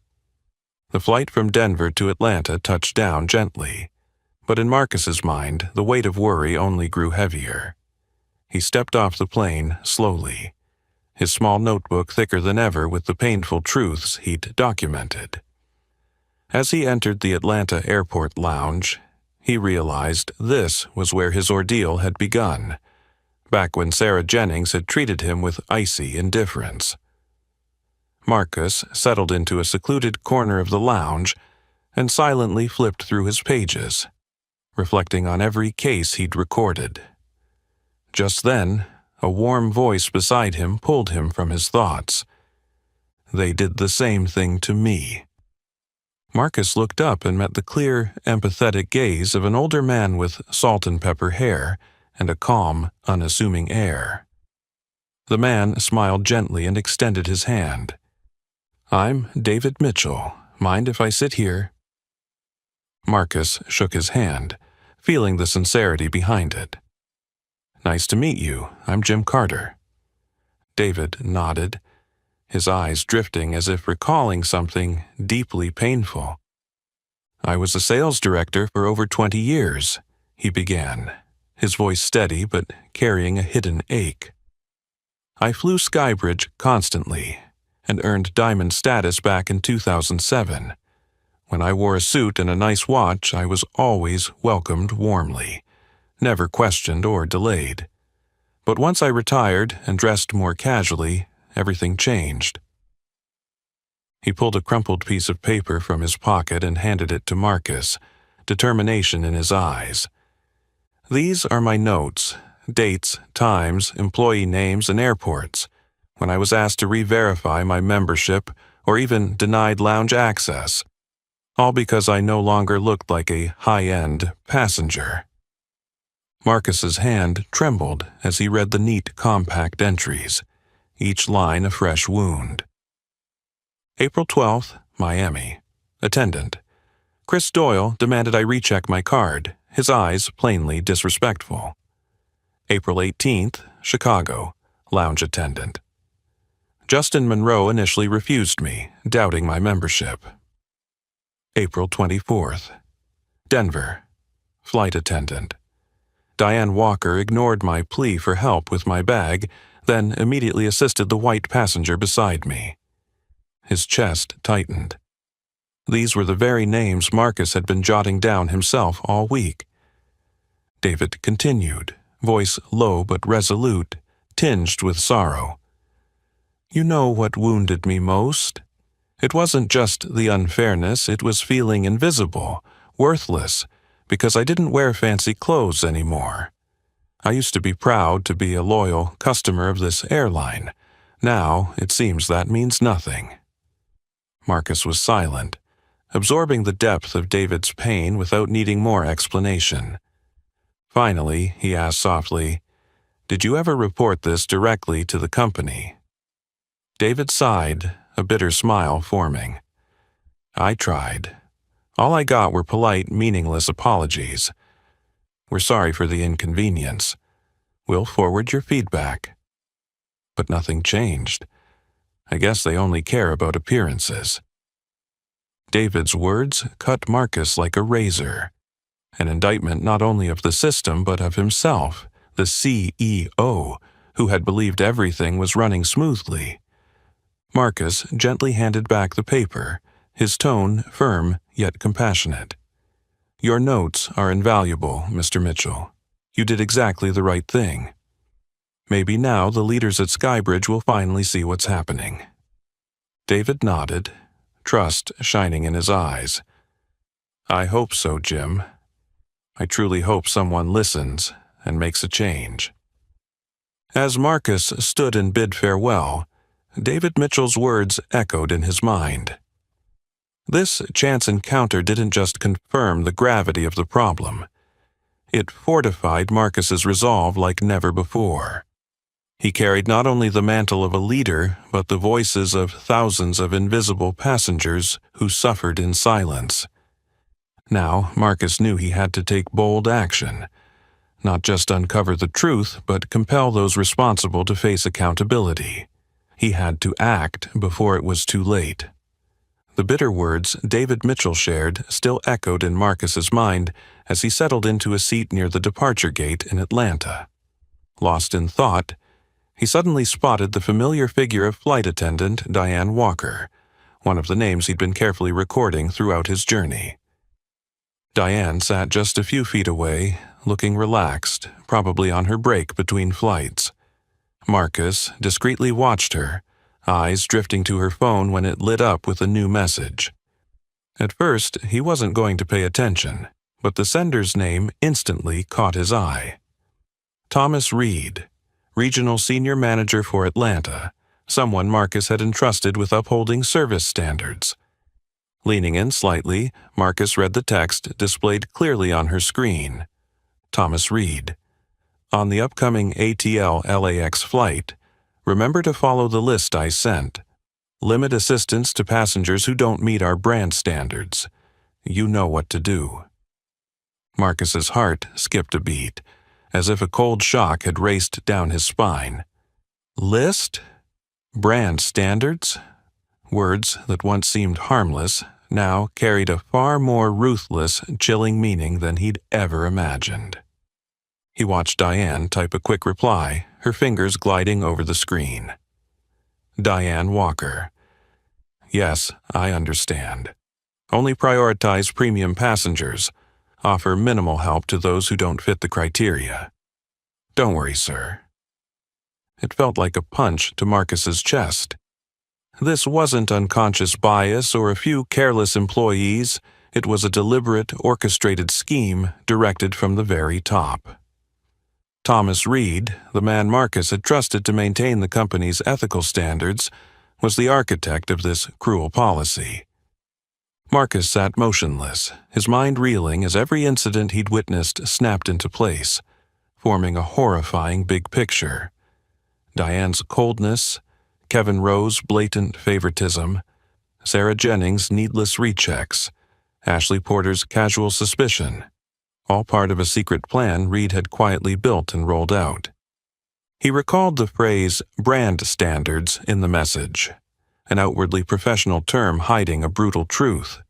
The flight from Denver to Atlanta touched down gently, but in Marcus's mind, the weight of worry only grew heavier. He stepped off the plane slowly, his small notebook thicker than ever with the painful truths he'd documented. As he entered the Atlanta Airport lounge, he realized this was where his ordeal had begun, back when Sarah Jennings had treated him with icy indifference. Marcus settled into a secluded corner of the lounge and silently flipped through his pages, reflecting on every case he'd recorded. Just then, a warm voice beside him pulled him from his thoughts. They did the same thing to me. Marcus looked up and met the clear, empathetic gaze of an older man with salt and pepper hair and a calm, unassuming air. The man smiled gently and extended his hand. "I'm David Mitchell. Mind if I sit here?" Marcus shook his hand, feeling the sincerity behind it. "Nice to meet you. I'm Jim Carter." David nodded, his eyes drifting as if recalling something deeply painful. "I was a sales director for over 20 years, he began, his voice steady but carrying a hidden ache. "I flew Skybridge constantly and earned diamond status back in 2007. When I wore a suit and a nice watch, I was always welcomed warmly, never questioned or delayed. But once I retired and dressed more casually, everything changed." He pulled a crumpled piece of paper from his pocket and handed it to Marcus, determination in his eyes. "These are my notes, dates, times, employee names, and airports, when I was asked to re-verify my membership or even denied lounge access, all because I no longer looked like a high-end passenger." Marcus's hand trembled as he read the neat, compact entries, each line a fresh wound. April 12th, Miami. Attendant. Chris Doyle demanded I recheck my card, his eyes plainly disrespectful. April 18th, Chicago. Lounge attendant. Justin Monroe initially refused me, doubting my membership. April 24th. Denver. Flight attendant. Diane Walker ignored my plea for help with my bag, then immediately assisted the white passenger beside me. His chest tightened. These were the very names Marcus had been jotting down himself all week. David continued, voice low but resolute, tinged with sorrow. "You know what wounded me most? It wasn't just the unfairness, it was feeling invisible, worthless, because I didn't wear fancy clothes anymore. I used to be proud to be a loyal customer of this airline. Now, it seems that means nothing." Marcus was silent, absorbing the depth of David's pain without needing more explanation. Finally, he asked softly, "Did you ever report this directly to the company?" David sighed, a bitter smile forming. "I tried. All I got were polite, meaningless apologies. We're sorry for the inconvenience. We'll forward your feedback." But nothing changed. I guess they only care about appearances. David's words cut Marcus like a razor, an indictment not only of the system but of himself, the CEO, who had believed everything was running smoothly. Marcus gently handed back the paper, his tone firm yet compassionate. "Your notes are invaluable, Mr. Mitchell. You did exactly the right thing. Maybe now the leaders at Skybridge will finally see what's happening." David nodded, trust shining in his eyes. "I hope so, Jim. I truly hope someone listens and makes a change." As Marcus stood and bid farewell, David Mitchell's words echoed in his mind. This chance encounter didn't just confirm the gravity of the problem. It fortified Marcus's resolve like never before. He carried not only the mantle of a leader, but the voices of thousands of invisible passengers who suffered in silence. Now, Marcus knew he had to take bold action, not just uncover the truth, but compel those responsible to face accountability. He had to act before it was too late. The bitter words David Mitchell shared still echoed in Marcus's mind as he settled into a seat near the departure gate in Atlanta. Lost in thought, he suddenly spotted the familiar figure of flight attendant Diane Walker, one of the names he'd been carefully recording throughout his journey. Diane sat just a few feet away, looking relaxed, probably on her break between flights. Marcus discreetly watched her, eyes drifting to her phone when it lit up with a new message. At first, he wasn't going to pay attention, but the sender's name instantly caught his eye. Thomas Reed, Regional Senior Manager for Atlanta, someone Marcus had entrusted with upholding service standards. Leaning in slightly, Marcus read the text displayed clearly on her screen. Thomas Reed. On the upcoming ATL LAX flight, remember to follow the list I sent. Limit assistance to passengers who don't meet our brand standards. You know what to do. Marcus's heart skipped a beat, as if a cold shock had raced down his spine. List? Brand standards? Words that once seemed harmless now carried a far more ruthless, chilling meaning than he'd ever imagined. He watched Diane type a quick reply, her fingers gliding over the screen. Diane Walker. Yes, I understand. Only prioritize premium passengers. Offer minimal help to those who don't fit the criteria. Don't worry, sir. It felt like a punch to Marcus's chest. This wasn't unconscious bias or a few careless employees. It was a deliberate, orchestrated scheme directed from the very top. Thomas Reed, the man Marcus had trusted to maintain the company's ethical standards, was the architect of this cruel policy. Marcus sat motionless, his mind reeling as every incident he'd witnessed snapped into place, forming a horrifying big picture. Diane's coldness, Kevin Rowe's blatant favoritism, Sarah Jennings' needless rechecks, Ashley Porter's casual suspicion, all part of a secret plan Reed had quietly built and rolled out. He recalled the phrase brand standards in the message, an outwardly professional term hiding a brutal truth.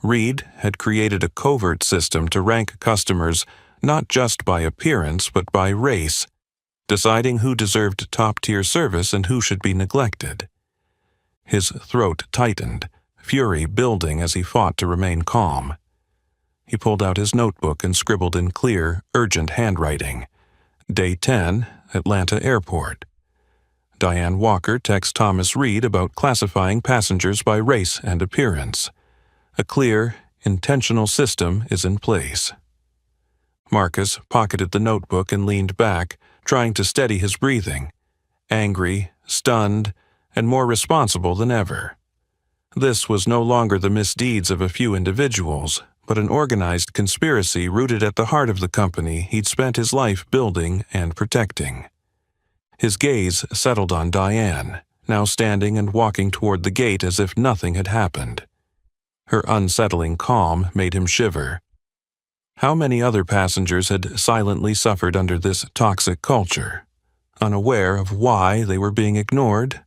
Reed had created a covert system to rank customers not just by appearance but by race, deciding who deserved top-tier service and who should be neglected. His throat tightened, fury building as he fought to remain calm. He pulled out his notebook and scribbled in clear, urgent handwriting. Day 10, Atlanta Airport. Diane Walker texts Thomas Reed about classifying passengers by race and appearance. A clear, intentional system is in place. Marcus pocketed the notebook and leaned back, trying to steady his breathing, angry, stunned, and more responsible than ever. This was no longer the misdeeds of a few individuals, but an organized conspiracy rooted at the heart of the company he'd spent his life building and protecting. His gaze settled on Diane, now standing and walking toward the gate as if nothing had happened. Her unsettling calm made him shiver. How many other passengers had silently suffered under this toxic culture, unaware of why they were being ignored?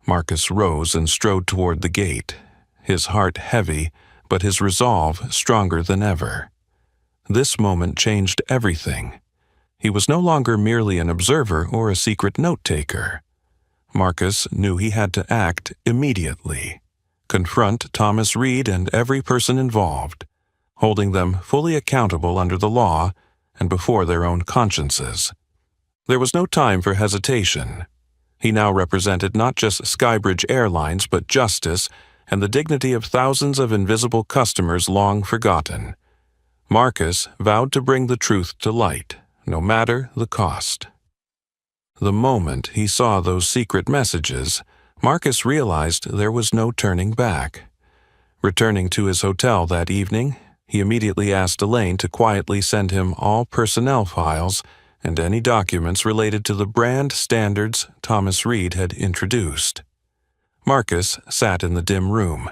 Marcus rose and strode toward the gate, his heart heavy, but his resolve stronger than ever. This moment changed everything. He was no longer merely an observer or a secret note-taker. Marcus knew he had to act immediately, confront Thomas Reed and every person involved, holding them fully accountable under the law and before their own consciences. There was no time for hesitation. He now represented not just Skybridge Airlines but justice and the dignity of thousands of invisible customers long forgotten. Marcus vowed to bring the truth to light, no matter the cost. The moment he saw those secret messages, Marcus realized there was no turning back. Returning to his hotel that evening, he immediately asked Elaine to quietly send him all personnel files and any documents related to the brand standards Thomas Reed had introduced. Marcus sat in the dim room,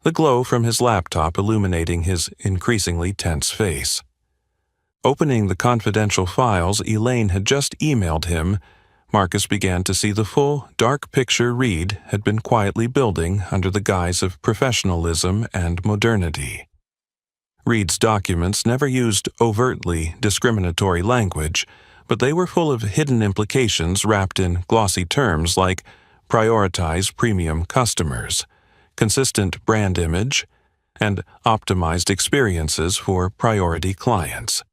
the glow from his laptop illuminating his increasingly tense face. Opening the confidential files Elaine had just emailed him, Marcus began to see the full, dark picture Reed had been quietly building under the guise of professionalism and modernity. Reed's documents never used overtly discriminatory language, but they were full of hidden implications wrapped in glossy terms like prioritize premium customers, consistent brand image, and optimized experiences for priority clients.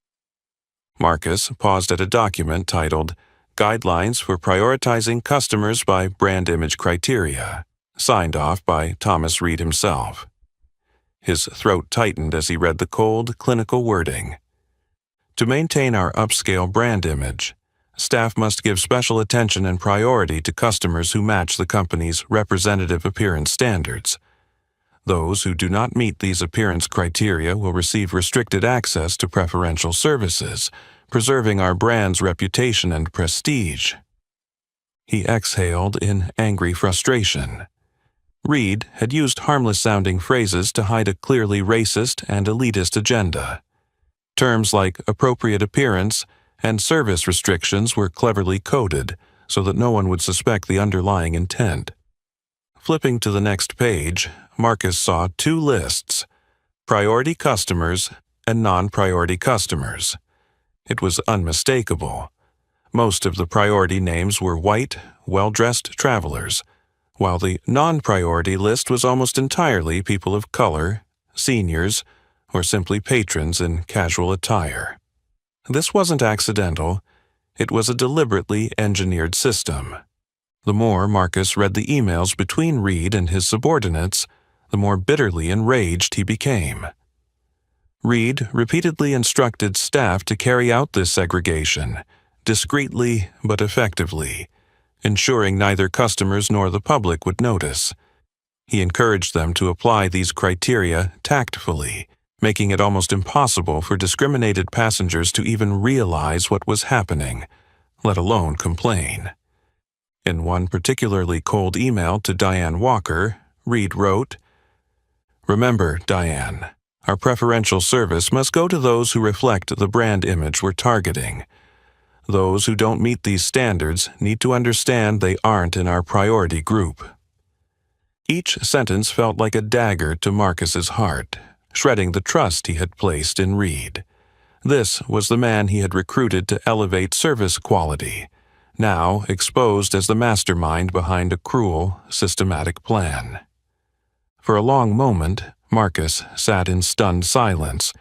Marcus paused at a document titled Guidelines for Prioritizing Customers by Brand Image Criteria, signed off by Thomas Reed himself. His throat tightened as he read the cold, clinical wording. To maintain our upscale brand image, staff must give special attention and priority to customers who match the company's representative appearance standards. Those who do not meet these appearance criteria will receive restricted access to preferential services, preserving our brand's reputation and prestige. He exhaled in angry frustration. Reed had used harmless-sounding phrases to hide a clearly racist and elitist agenda. Terms like appropriate appearance and service restrictions were cleverly coded so that no one would suspect the underlying intent. Flipping to the next page, Marcus saw two lists: priority customers and non-priority customers. It was unmistakable. Most of the priority names were white, well-dressed travelers, while the non-priority list was almost entirely people of color, seniors, or simply patrons in casual attire. This wasn't accidental. It was a deliberately engineered system. The more Marcus read the emails between Reed and his subordinates, the more bitterly enraged he became. Reed repeatedly instructed staff to carry out this segregation, discreetly but effectively, ensuring neither customers nor the public would notice. He encouraged them to apply these criteria tactfully, making it almost impossible for discriminated passengers to even realize what was happening, let alone complain. In one particularly cold email to Diane Walker, Reed wrote, "Remember, Diane, our preferential service must go to those who reflect the brand image we're targeting. Those who don't meet these standards need to understand they aren't in our priority group." Each sentence felt like a dagger to Marcus's heart, shredding the trust he had placed in Reed. This was the man he had recruited to elevate service quality, now exposed as the mastermind behind a cruel, systematic plan. For a long moment, Marcus sat in stunned silence,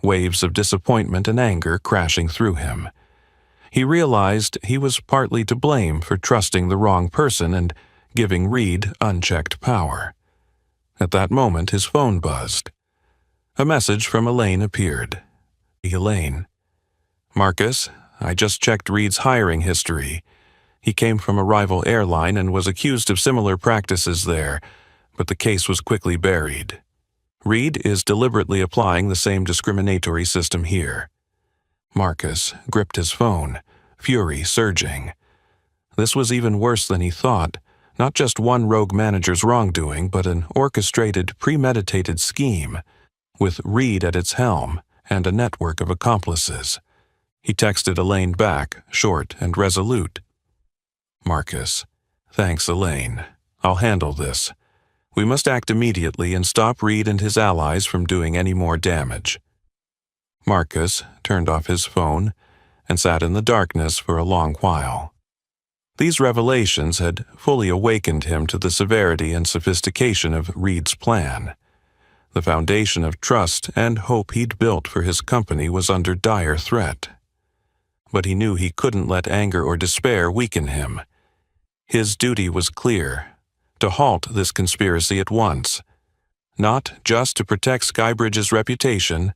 waves of disappointment and anger crashing through him. He realized he was partly to blame for trusting the wrong person and giving Reed unchecked power. At that moment, his phone buzzed. A message from Elaine appeared. Elaine. "Marcus, I just checked Reed's hiring history. He came from a rival airline and was accused of similar practices there, but the case was quickly buried. Reed is deliberately applying the same discriminatory system here." Marcus gripped his phone, fury surging. This was even worse than he thought, not just one rogue manager's wrongdoing, but an orchestrated, premeditated scheme, with Reed at its helm and a network of accomplices. He texted Elaine back, short and resolute. "Marcus, thanks, Elaine. I'll handle this. We must act immediately and stop Reed and his allies from doing any more damage." Marcus turned off his phone and sat in the darkness for a long while. These revelations had fully awakened him to the severity and sophistication of Reed's plan. The foundation of trust and hope he'd built for his company was under dire threat. But he knew he couldn't let anger or despair weaken him. His duty was clear: to halt this conspiracy at once, not just to protect Skybridge's reputation,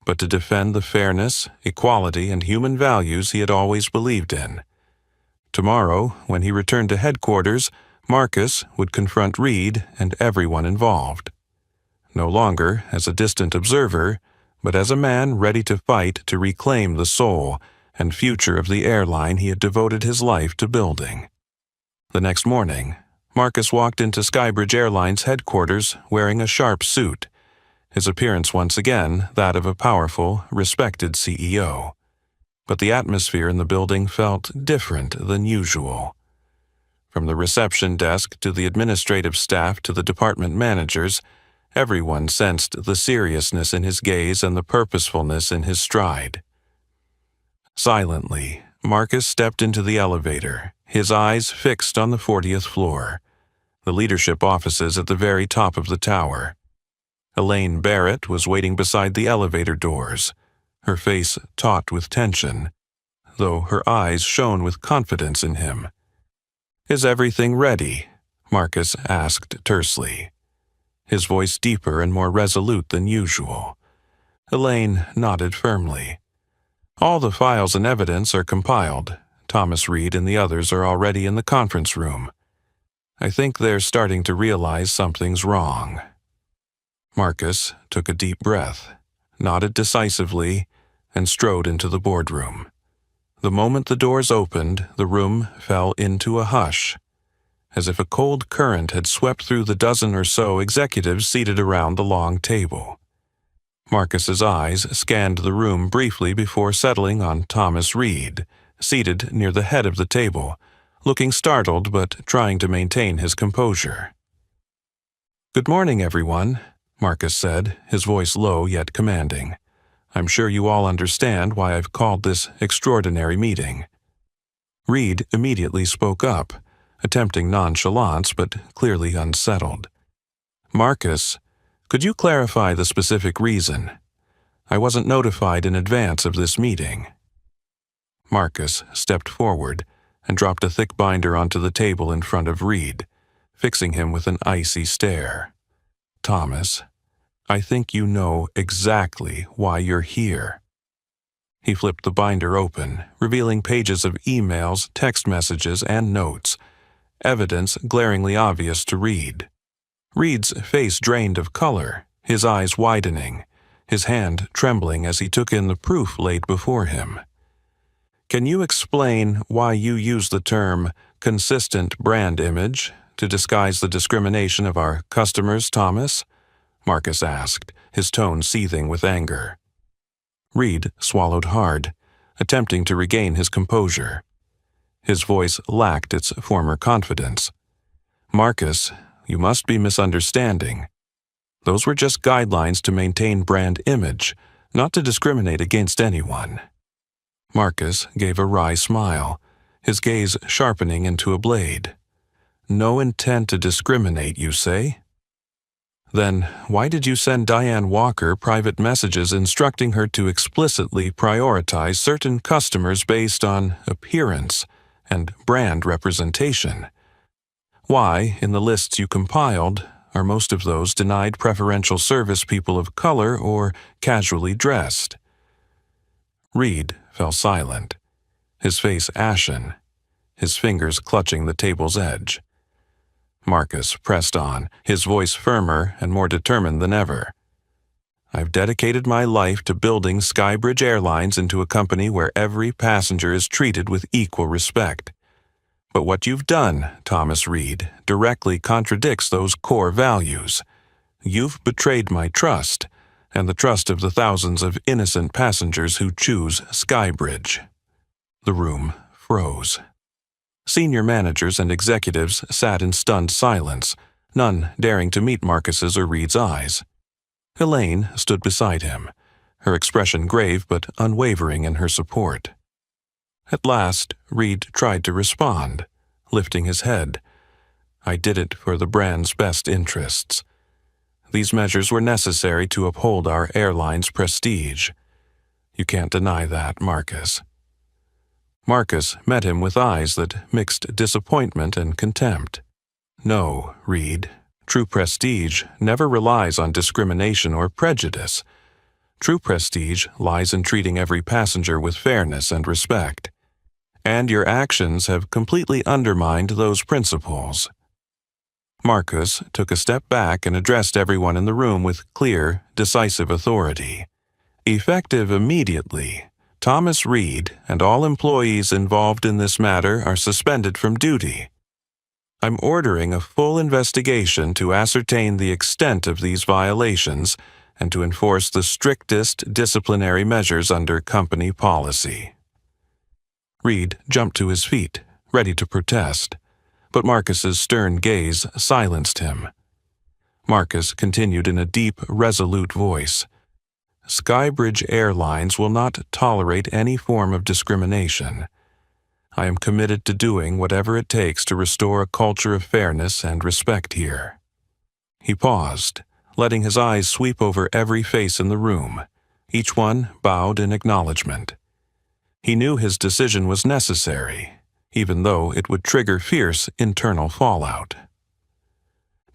but to defend the fairness, equality, and human values he had always believed in. Tomorrow, when he returned to headquarters, Marcus would confront Reed and everyone involved. No longer as a distant observer, but as a man ready to fight to reclaim the soul and future of the airline he had devoted his life to building. The next morning, Marcus walked into Skybridge Airlines headquarters wearing a sharp suit, his appearance once again that of a powerful, respected CEO. But the atmosphere in the building felt different than usual. From the reception desk to the administrative staff to the department managers, everyone sensed the seriousness in his gaze and the purposefulness in his stride. Silently, Marcus stepped into the elevator, his eyes fixed on the 40th floor, the leadership offices at the very top of the tower. Elaine Barrett was waiting beside the elevator doors, her face taut with tension, though her eyes shone with confidence in him. "Is everything ready?" Marcus asked tersely, his voice deeper and more resolute than usual. Elaine nodded firmly. "All the files and evidence are compiled. Thomas Reed and the others are already in the conference room. I think they're starting to realize something's wrong." Marcus took a deep breath, nodded decisively, and strode into the boardroom. The moment the doors opened, the room fell into a hush, as if a cold current had swept through the dozen or so executives seated around the long table. Marcus's eyes scanned the room briefly before settling on Thomas Reed, seated near the head of the table, looking startled but trying to maintain his composure. "Good morning, everyone," Marcus said, his voice low yet commanding. "I'm sure you all understand why I've called this extraordinary meeting." Reed immediately spoke up, attempting nonchalance but clearly unsettled. "Marcus, could you clarify the specific reason? I wasn't notified in advance of this meeting." Marcus stepped forward and dropped a thick binder onto the table in front of Reed, fixing him with an icy stare. "Thomas, I think you know exactly why you're here." He flipped the binder open, revealing pages of emails, text messages, and notes, evidence glaringly obvious to Reed. Reed's face drained of color, his eyes widening, his hand trembling as he took in the proof laid before him. "Can you explain why you use the term consistent brand image to disguise the discrimination of our customers, Thomas?" Marcus asked, his tone seething with anger. Reed swallowed hard, attempting to regain his composure. His voice lacked its former confidence. "Marcus, you must be misunderstanding. Those were just guidelines to maintain brand image, not to discriminate against anyone." Marcus gave a wry smile, his gaze sharpening into a blade. "No intent to discriminate, you say? Then why did you send Diane Walker private messages instructing her to explicitly prioritize certain customers based on appearance and brand representation? Why, in the lists you compiled, are most of those denied preferential service people of color or casually dressed?" Reed fell silent, his face ashen, his fingers clutching the table's edge. Marcus pressed on, his voice firmer and more determined than ever. "I've dedicated my life to building Skybridge Airlines into a company where every passenger is treated with equal respect. But what you've done, Thomas Reed, directly contradicts those core values. You've betrayed my trust, and the trust of the thousands of innocent passengers who choose Skybridge." The room froze. Senior managers and executives sat in stunned silence, none daring to meet Marcus's or Reed's eyes. Elaine stood beside him, her expression grave but unwavering in her support. At last, Reed tried to respond, lifting his head. "I did it for the brand's best interests. These measures were necessary to uphold our airline's prestige. You can't deny that, Marcus." Marcus met him with eyes that mixed disappointment and contempt. "No, Reed. True prestige never relies on discrimination or prejudice. True prestige lies in treating every passenger with fairness and respect. And your actions have completely undermined those principles." Marcus took a step back and addressed everyone in the room with clear, decisive authority. "Effective immediately, Thomas Reed and all employees involved in this matter are suspended from duty. I'm ordering a full investigation to ascertain the extent of these violations and to enforce the strictest disciplinary measures under company policy." Reed jumped to his feet, ready to protest, but Marcus's stern gaze silenced him. Marcus continued in a deep, resolute voice. "Skybridge Airlines will not tolerate any form of discrimination. I am committed to doing whatever it takes to restore a culture of fairness and respect here." He paused, letting his eyes sweep over every face in the room. Each one bowed in acknowledgement. He knew his decision was necessary, even though it would trigger fierce internal fallout.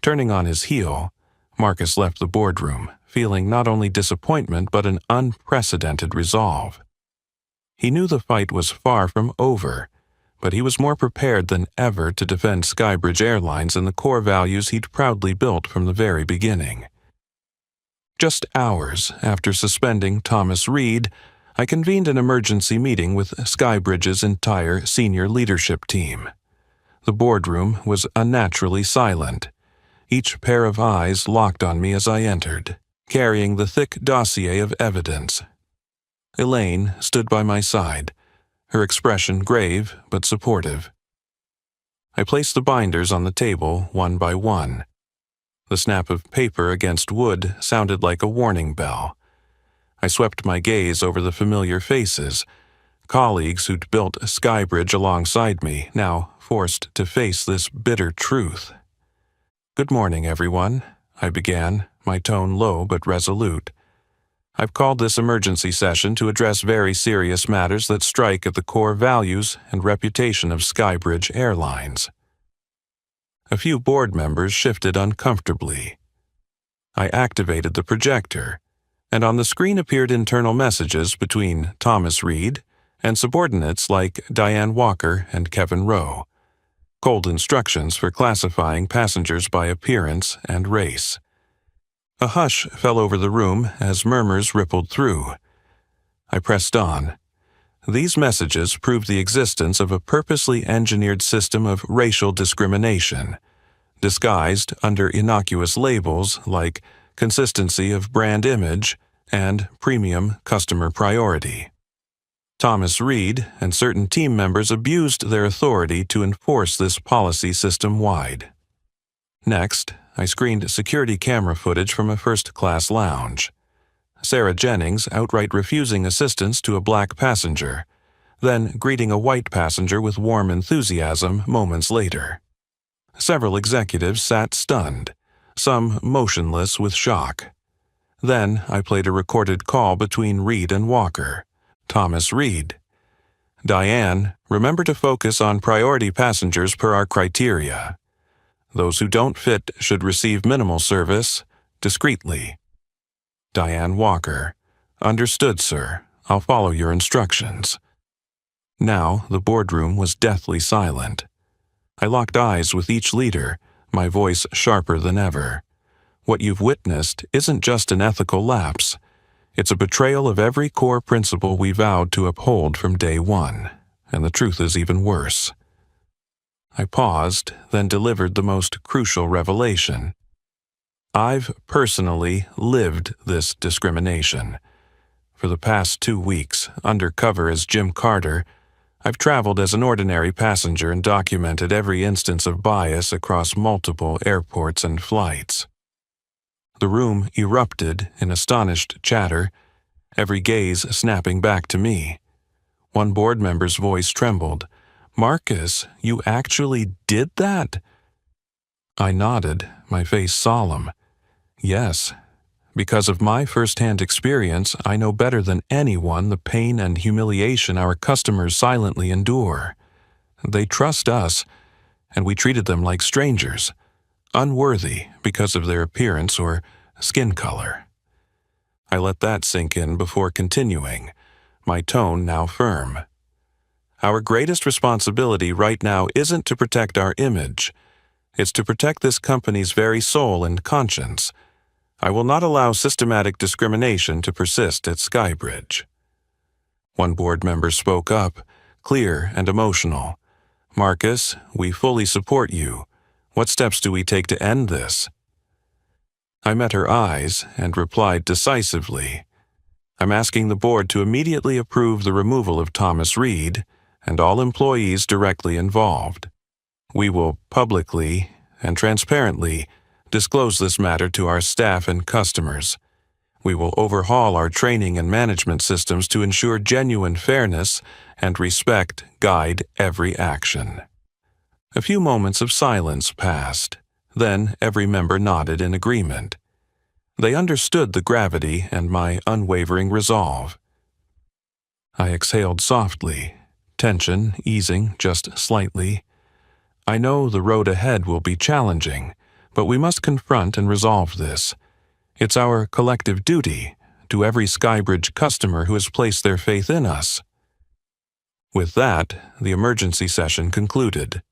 Turning on his heel, Marcus left the boardroom, feeling not only disappointment but an unprecedented resolve. He knew the fight was far from over, but he was more prepared than ever to defend Skybridge Airlines and the core values he'd proudly built from the very beginning. Just hours after suspending Thomas Reed, I convened an emergency meeting with Skybridge's entire senior leadership team. The boardroom was unnaturally silent. Each pair of eyes locked on me as I entered, carrying the thick dossier of evidence. Elaine stood by my side, her expression grave but supportive. I placed the binders on the table one by one. The snap of paper against wood sounded like a warning bell. I swept my gaze over the familiar faces, colleagues who'd built Skybridge alongside me, now forced to face this bitter truth. "Good morning, everyone," I began, my tone low but resolute. "I've called this emergency session to address very serious matters that strike at the core values and reputation of Skybridge Airlines." A few board members shifted uncomfortably. I activated the projector, and on the screen appeared internal messages between Thomas Reed and subordinates like Diane Walker and Kevin Rowe, cold instructions for classifying passengers by appearance and race. A hush fell over the room as murmurs rippled through. I pressed on. These messages proved the existence of a purposely engineered system of racial discrimination, disguised under innocuous labels like consistency of brand image and premium customer priority. Thomas Reed and certain team members abused their authority to enforce this policy system-wide. Next, I screened security camera footage from a first-class lounge. Sarah Jennings outright refusing assistance to a black passenger, then greeting a white passenger with warm enthusiasm moments later. Several executives sat stunned, some motionless with shock. Then I played a recorded call between Reed and Walker. Thomas Reed: "Diane, remember to focus on priority passengers per our criteria. Those who don't fit should receive minimal service, discreetly." Diane Walker: "Understood, sir. I'll follow your instructions." Now the boardroom was deathly silent. I locked eyes with each leader, my voice sharper than ever. What you've witnessed isn't just an ethical lapse. It's a betrayal of every core principle we vowed to uphold from day one, and the truth is even worse. I paused, then delivered the most crucial revelation. I've personally lived this discrimination. For the past 2 weeks, undercover as Jim Carter, I've traveled as an ordinary passenger and documented every instance of bias across multiple airports and flights. The room erupted in astonished chatter, every gaze snapping back to me. One board member's voice trembled. "Marcus, you actually did that?" I nodded, my face solemn. "Yes. Because of my first-hand experience, I know better than anyone the pain and humiliation our customers silently endure. They trust us, and we treated them like strangers, unworthy because of their appearance or skin color." I let that sink in before continuing, my tone now firm. "Our greatest responsibility right now isn't to protect our image. It's to protect this company's very soul and conscience. I will not allow systematic discrimination to persist at Skybridge." One board member spoke up, clear and emotional. "Marcus, we fully support you. What steps do we take to end this?" I met her eyes and replied decisively. "I'm asking the board to immediately approve the removal of Thomas Reed and all employees directly involved. We will publicly and transparently disclose this matter to our staff and customers. We will overhaul our training and management systems to ensure genuine fairness and respect guide every action." A few moments of silence passed. Then every member nodded in agreement. They understood the gravity and my unwavering resolve. I exhaled softly, tension easing just slightly. I know the road ahead will be challenging, but we must confront and resolve this. It's our collective duty to every Skybridge customer who has placed their faith in us. With that, the emergency session concluded.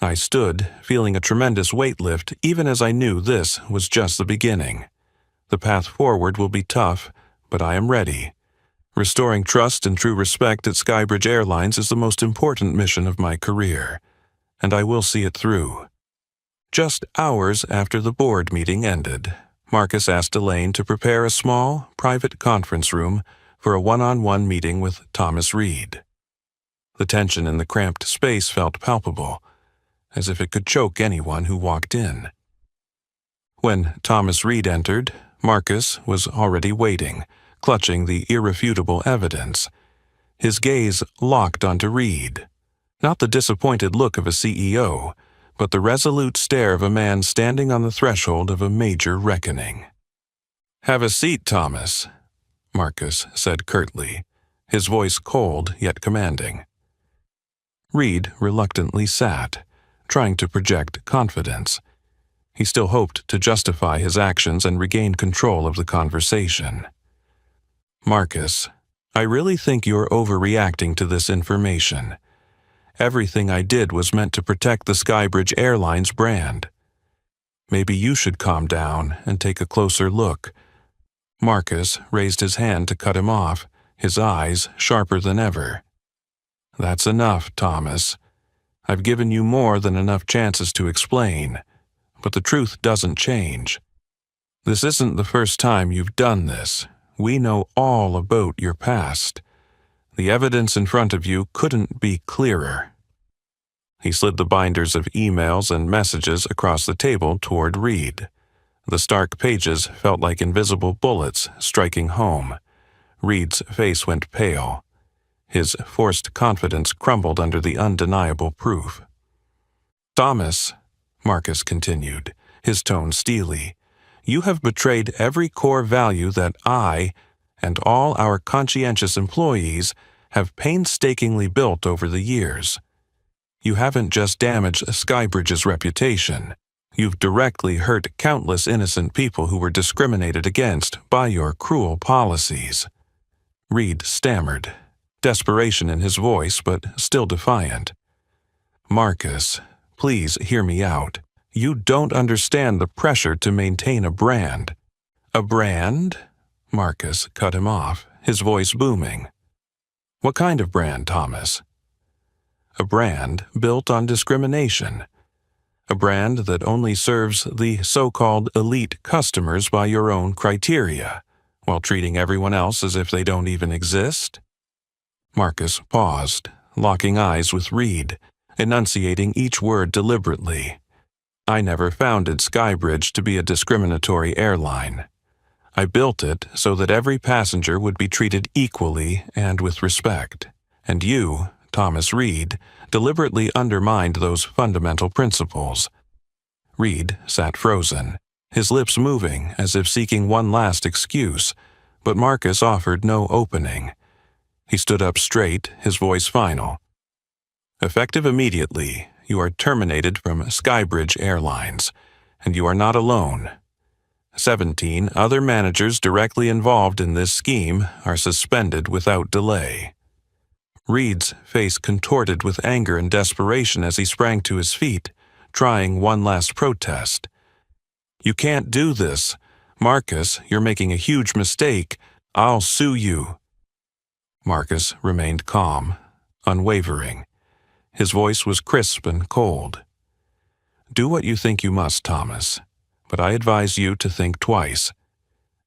I stood, feeling a tremendous weight lift even as I knew this was just the beginning. The path forward will be tough, but I am ready. Restoring trust and true respect at Skybridge Airlines is the most important mission of my career, and I will see it through. Just hours after the board meeting ended, Marcus asked Elaine to prepare a small, private conference room for a one-on-one meeting with Thomas Reed. The tension in the cramped space felt palpable, as if it could choke anyone who walked in. When Thomas Reed entered, Marcus was already waiting, clutching the irrefutable evidence. His gaze locked onto Reed. Not the disappointed look of a CEO, but the resolute stare of a man standing on the threshold of a major reckoning. "Have a seat, Thomas," Marcus said curtly, his voice cold yet commanding. Reed reluctantly sat, trying to project confidence. He still hoped to justify his actions and regain control of the conversation. "Marcus, I really think you're overreacting to this information. Everything I did was meant to protect the Skybridge Airlines brand. Maybe you should calm down and take a closer look." Marcus raised his hand to cut him off, his eyes sharper than ever. "That's enough, Thomas. I've given you more than enough chances to explain, but the truth doesn't change. This isn't the first time you've done this. We know all about your past. The evidence in front of you couldn't be clearer." He slid the binders of emails and messages across the table toward Reed. The stark pages felt like invisible bullets striking home. Reed's face went pale. His forced confidence crumbled under the undeniable proof. "Thomas," Marcus continued, his tone steely, "you have betrayed every core value that I and all our conscientious employees have painstakingly built over the years. You haven't just damaged Skybridge's reputation. You've directly hurt countless innocent people who were discriminated against by your cruel policies." Reed stammered, desperation in his voice but still defiant. "Marcus, please hear me out. You don't understand the pressure to maintain a brand." "A brand?" Marcus cut him off, his voice booming. "What kind of brand, Thomas?" "A brand built on discrimination. A brand that only serves the so-called elite customers by your own criteria, while treating everyone else as if they don't even exist." Marcus paused, locking eyes with Reed, enunciating each word deliberately. "I never founded Skybridge to be a discriminatory airline. I built it so that every passenger would be treated equally and with respect. And you, Thomas Reed, deliberately undermined those fundamental principles." Reed sat frozen, his lips moving as if seeking one last excuse, but Marcus offered no opening. He stood up straight, his voice final. "Effective immediately, you are terminated from Skybridge Airlines, and you are not alone. 17 other managers directly involved in this scheme are suspended without delay." Reed's face contorted with anger and desperation as he sprang to his feet, trying one last protest. "You can't do this. Marcus, you're making a huge mistake. I'll sue you." Marcus remained calm, unwavering. His voice was crisp and cold. "Do what you think you must, Thomas, but I advise you to think twice.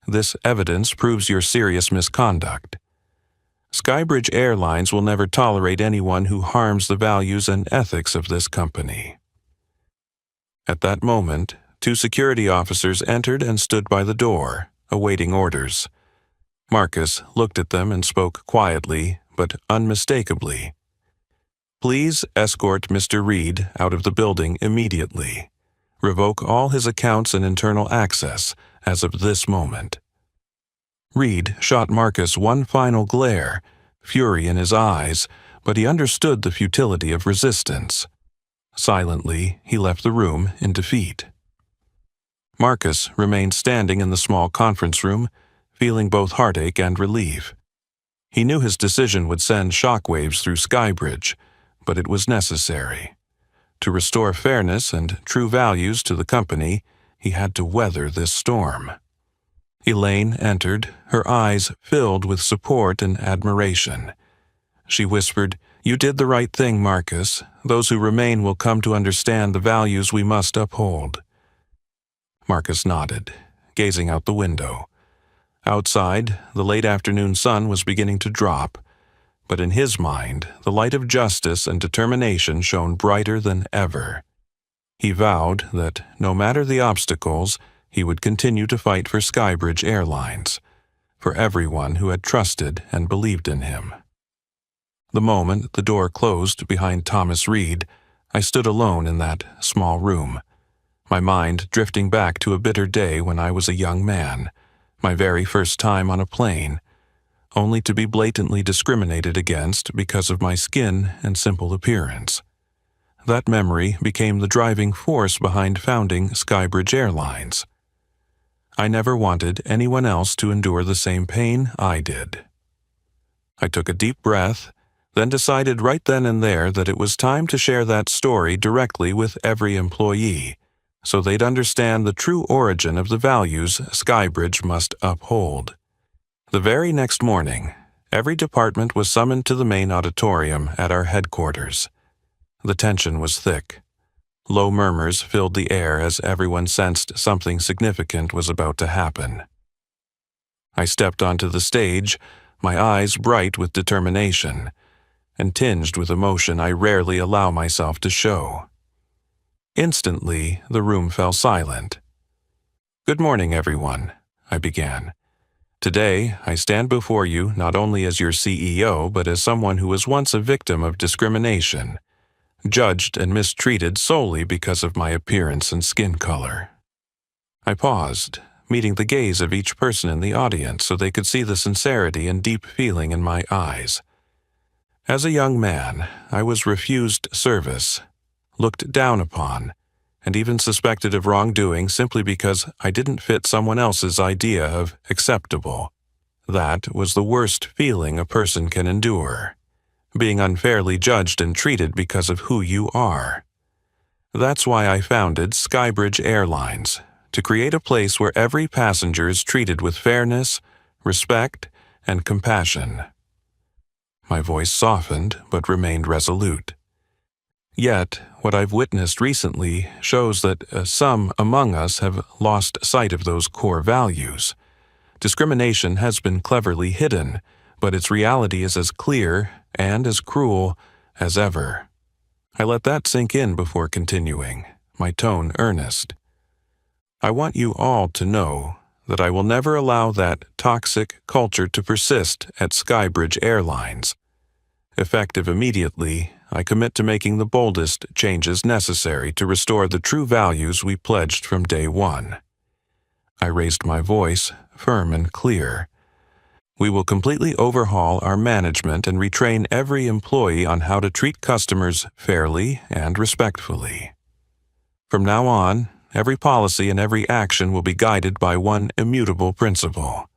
This evidence proves your serious misconduct. Skybridge Airlines will never tolerate anyone who harms the values and ethics of this company." At that moment, 2 security officers entered and stood by the door, awaiting orders. Marcus looked at them and spoke quietly, but unmistakably. "Please escort Mr. Reed out of the building immediately. Revoke all his accounts and internal access as of this moment." Reed shot Marcus one final glare, fury in his eyes, but he understood the futility of resistance. Silently, he left the room in defeat. Marcus remained standing in the small conference room, feeling both heartache and relief. He knew his decision would send shockwaves through Skybridge, but it was necessary. To restore fairness and true values to the company, he had to weather this storm. Elaine entered, her eyes filled with support and admiration. She whispered, "You did the right thing, Marcus. Those who remain will come to understand the values we must uphold." Marcus nodded, gazing out the window. Outside, the late afternoon sun was beginning to drop, but in his mind, the light of justice and determination shone brighter than ever. He vowed that, no matter the obstacles, he would continue to fight for Skybridge Airlines, for everyone who had trusted and believed in him. The moment the door closed behind Thomas Reed, I stood alone in that small room, my mind drifting back to a bitter day when I was a young man, my very first time on a plane, only to be blatantly discriminated against because of my skin and simple appearance. That memory became the driving force behind founding Skybridge Airlines. I never wanted anyone else to endure the same pain I did. I took a deep breath, then decided right then and there that it was time to share that story directly with every employee, so they'd understand the true origin of the values Skybridge must uphold. The very next morning, every department was summoned to the main auditorium at our headquarters. The tension was thick. Low murmurs filled the air as everyone sensed something significant was about to happen. I stepped onto the stage, my eyes bright with determination, and tinged with emotion I rarely allow myself to show. Instantly, the room fell silent. "Good morning, everyone," I began. "Today, I stand before you not only as your CEO, but as someone who was once a victim of discrimination, judged and mistreated solely because of my appearance and skin color." I paused, meeting the gaze of each person in the audience so they could see the sincerity and deep feeling in my eyes. As a young man, I was refused service, looked down upon, and even suspected of wrongdoing simply because I didn't fit someone else's idea of acceptable. That was the worst feeling a person can endure, being unfairly judged and treated because of who you are. That's why I founded Skybridge Airlines, to create a place where every passenger is treated with fairness, respect, and compassion. My voice softened but remained resolute. Yet, what I've witnessed recently shows that some among us have lost sight of those core values. Discrimination has been cleverly hidden, but its reality is as clear and as cruel as ever. I let that sink in before continuing, my tone earnest. I want you all to know that I will never allow that toxic culture to persist at Skybridge Airlines. Effective immediately, I commit to making the boldest changes necessary to restore the true values we pledged from day one. I raised my voice, firm and clear. We will completely overhaul our management and retrain every employee on how to treat customers fairly and respectfully. From now on, every policy and every action will be guided by one immutable principle.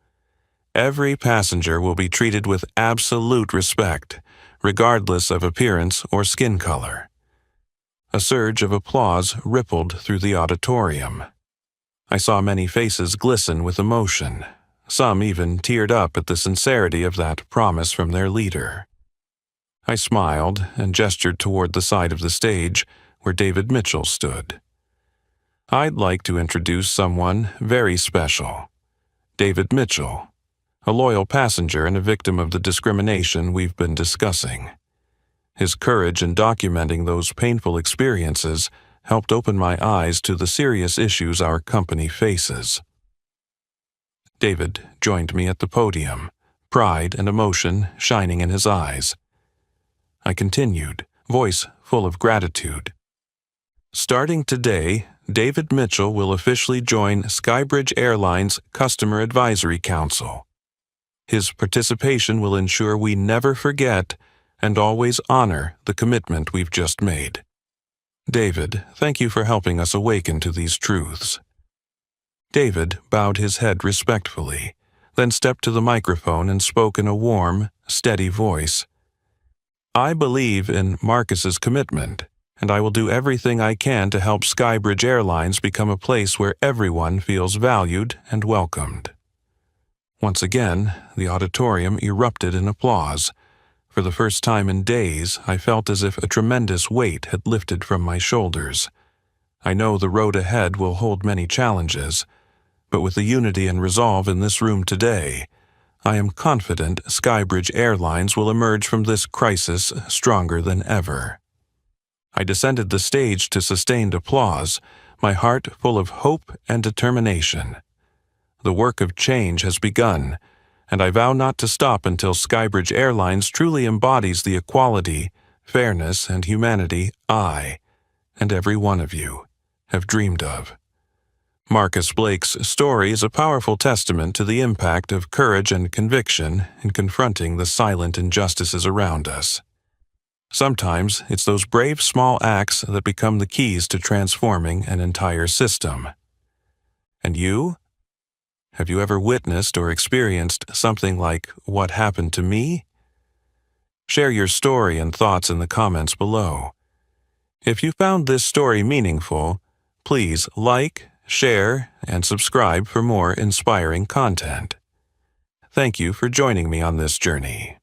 Every passenger will be treated with absolute respect, regardless of appearance or skin color. A surge of applause rippled through the auditorium. I saw many faces glisten with emotion. Some even teared up at the sincerity of that promise from their leader. I smiled and gestured toward the side of the stage where David Mitchell stood. I'd like to introduce someone very special. David Mitchell, a loyal passenger and a victim of the discrimination we've been discussing. His courage in documenting those painful experiences helped open my eyes to the serious issues our company faces. David joined me at the podium, pride and emotion shining in his eyes. I continued, voice full of gratitude. Starting today, David Mitchell will officially join Skybridge Airlines Customer Advisory Council. His participation will ensure we never forget and always honor the commitment we've just made. David, thank you for helping us awaken to these truths. David bowed his head respectfully, then stepped to the microphone and spoke in a warm, steady voice. I believe in Marcus's commitment, and I will do everything I can to help Skybridge Airlines become a place where everyone feels valued and welcomed. Once again, the auditorium erupted in applause. For the first time in days, I felt as if a tremendous weight had lifted from my shoulders. I know the road ahead will hold many challenges, but with the unity and resolve in this room today, I am confident Skybridge Airlines will emerge from this crisis stronger than ever. I descended the stage to sustained applause, my heart full of hope and determination. The work of change has begun, and I vow not to stop until Skybridge Airlines truly embodies the equality, fairness, and humanity I, and every one of you, have dreamed of. Marcus Blake's story is a powerful testament to the impact of courage and conviction in confronting the silent injustices around us. Sometimes it's those brave small acts that become the keys to transforming an entire system. And you? Have you ever witnessed or experienced something like what happened to me? Share your story and thoughts in the comments below. If you found this story meaningful, please like, share, and subscribe for more inspiring content. Thank you for joining me on this journey.